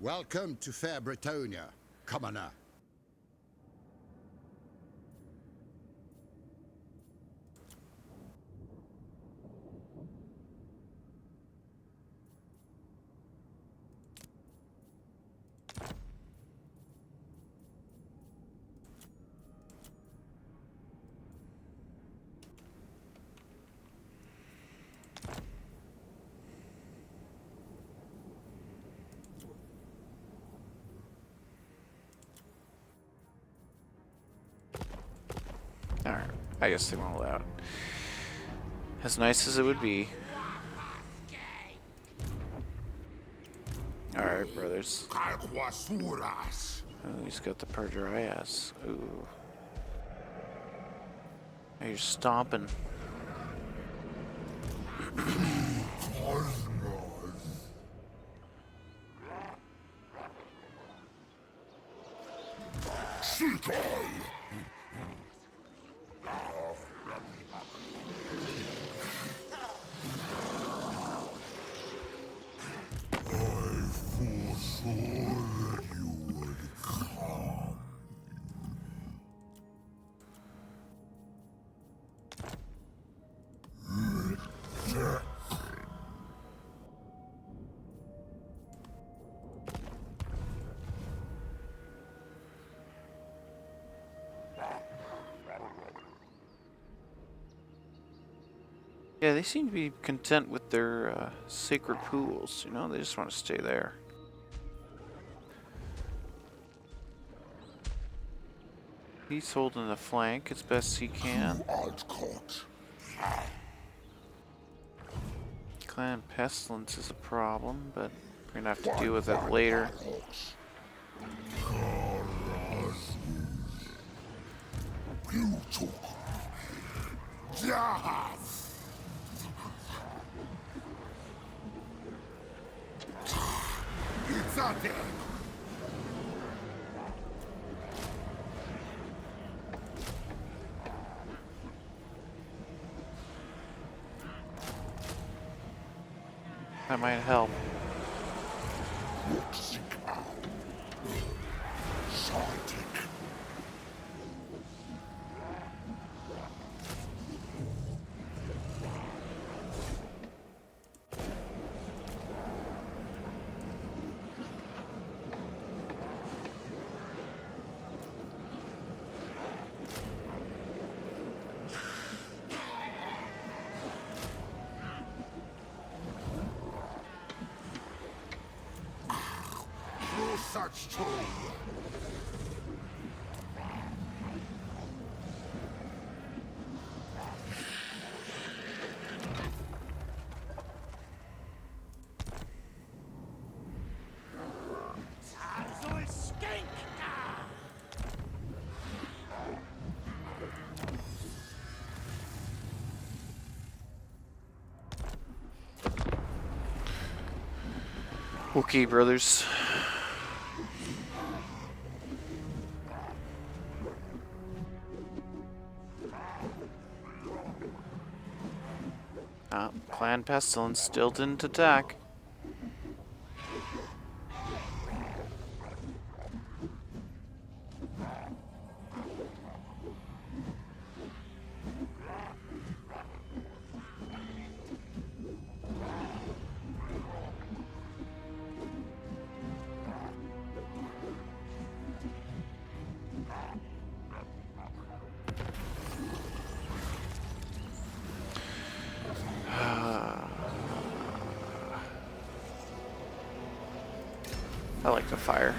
Welcome to fair Bretonnia, commoner. Alright, I guess they won't allow it. As nice as it would be. Alright, brothers. Kalquasuras. Oh, he's got the Perdrias. Ooh. Oh, you're stomping. Yeah, they seem to be content with their sacred pools, you know, they just want to stay there. He's holding the flank as best he can. Clan Pestilence is a problem, but we're gonna have to deal with that later. That might help. Such tool. Okay, brothers. Clan Pestilence still didn't attack. I like the fire.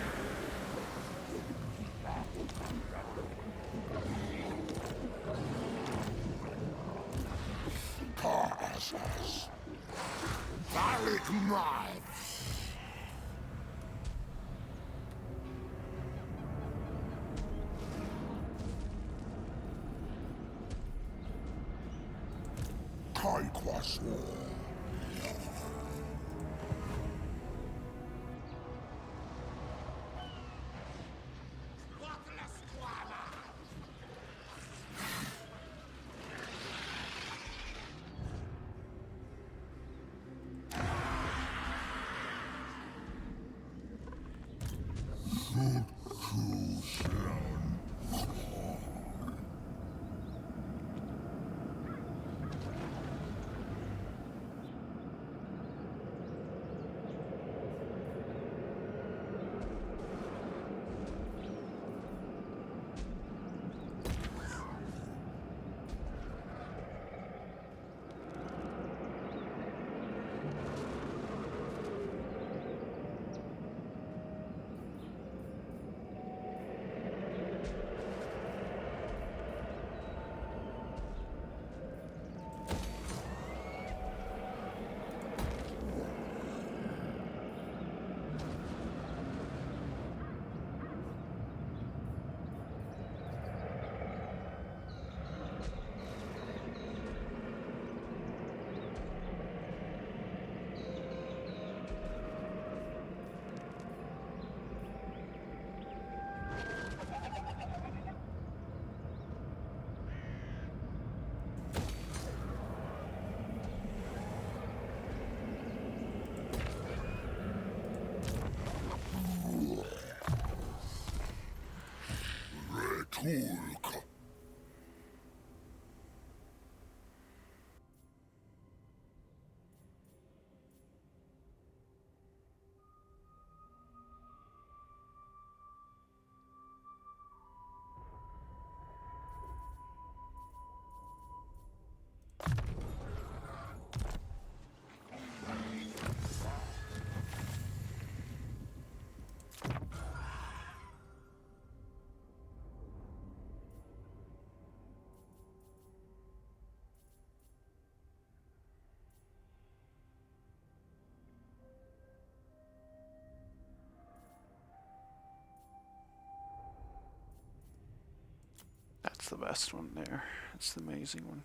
That's the best one there. It's the amazing one.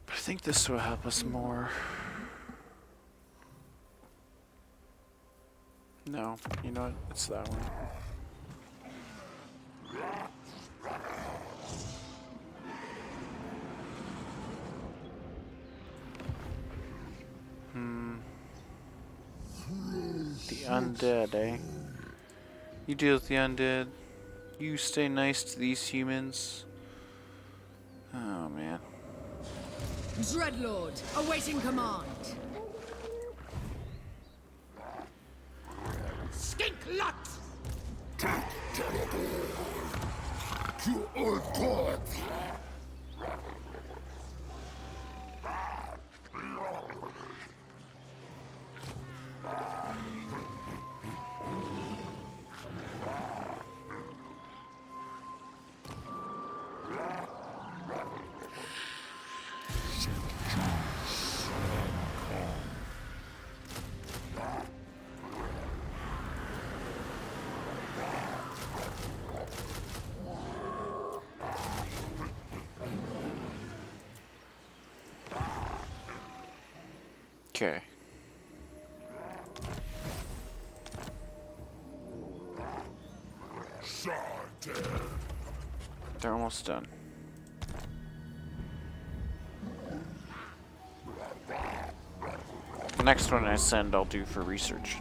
But I think this will help us more. No, you know what? It's that one. The undead, eh? You deal with the undead. You stay nice to these humans. Oh, man. Dreadlord, awaiting command. Skink lot! To old gods! Okay. They're almost done. The next one I send, I'll do for research.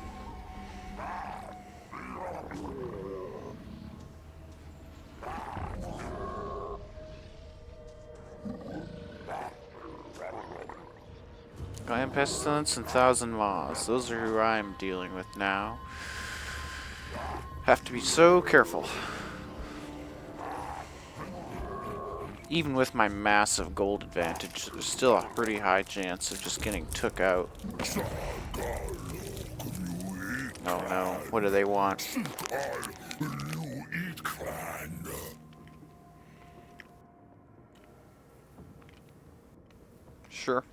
Gland pestilence and thousand maws. Those are who I'm dealing with now. Have to be so careful. Even with my massive gold advantage, there's still a pretty high chance of just getting took out. Oh no, what do they want? Sure.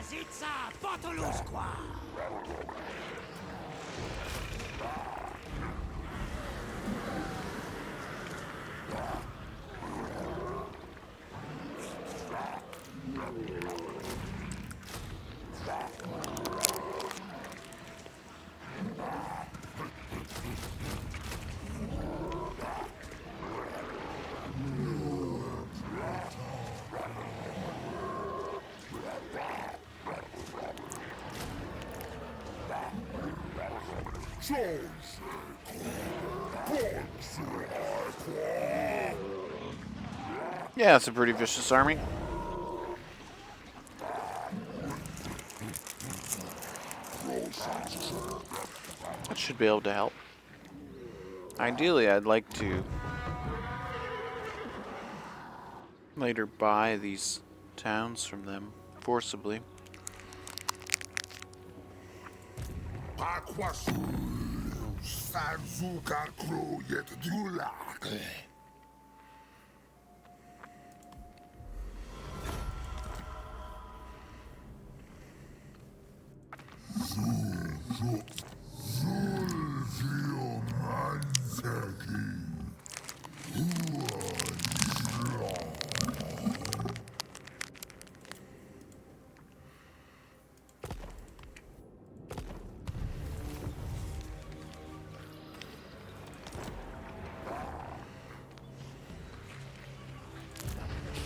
Mazitza, Botolusqua! Yeah, it's a pretty vicious army. That should be able to help. Ideally, I'd like to later buy these towns from them forcibly.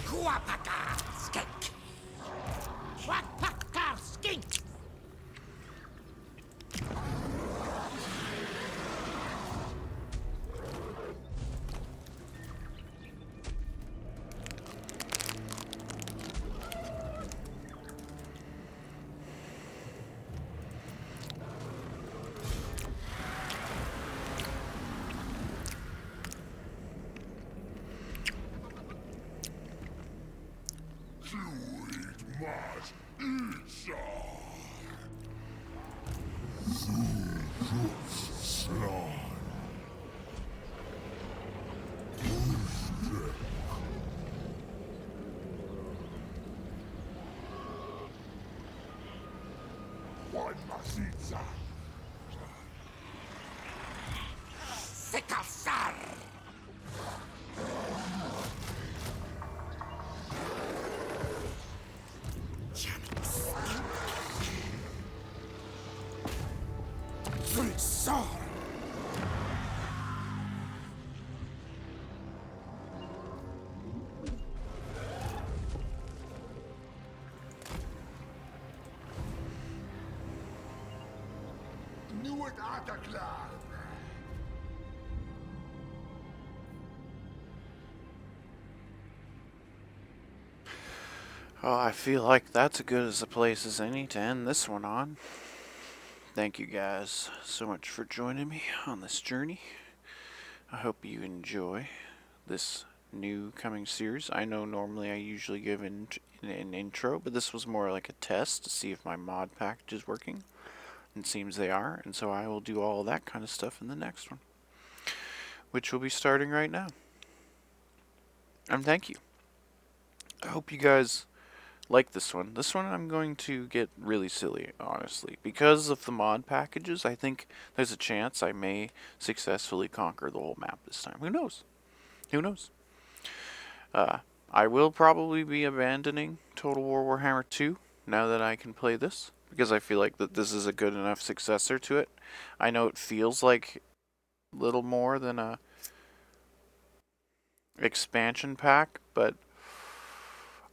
Kuapaka skink! Kuapaka skink! Sikasar! Zulsar! Nuot Atakla! Oh, I feel like that's as good as a place as any to end this one on. Thank you guys so much for joining me on this journey. I hope you enjoy this new coming series. I know normally I usually give an intro, but this was more like a test to see if my mod package is working. It seems they are, and so I will do all that kind of stuff in the next one, which will be starting right now. And thank you. I hope you guys like this one. This one I'm going to get really silly, honestly. Because of the mod packages, I think there's a chance I may successfully conquer the whole map this time. Who knows? Who knows? I will probably be abandoning Total War Warhammer 2 now that I can play this, because I feel like that this is a good enough successor to it. I know it feels like little more than a expansion pack, but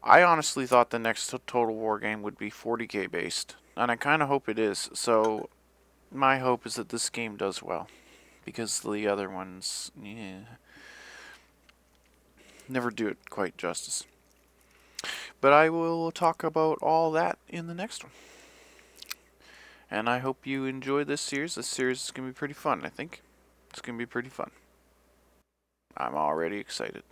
I honestly thought the next Total War game would be 40k based, and I kind of hope it is. So my hope is that this game does well, because the other ones, never do it quite justice. But I will talk about all that in the next one. And I hope you enjoy this series. This series is going to be pretty fun, I think. It's going to be pretty fun. I'm already excited.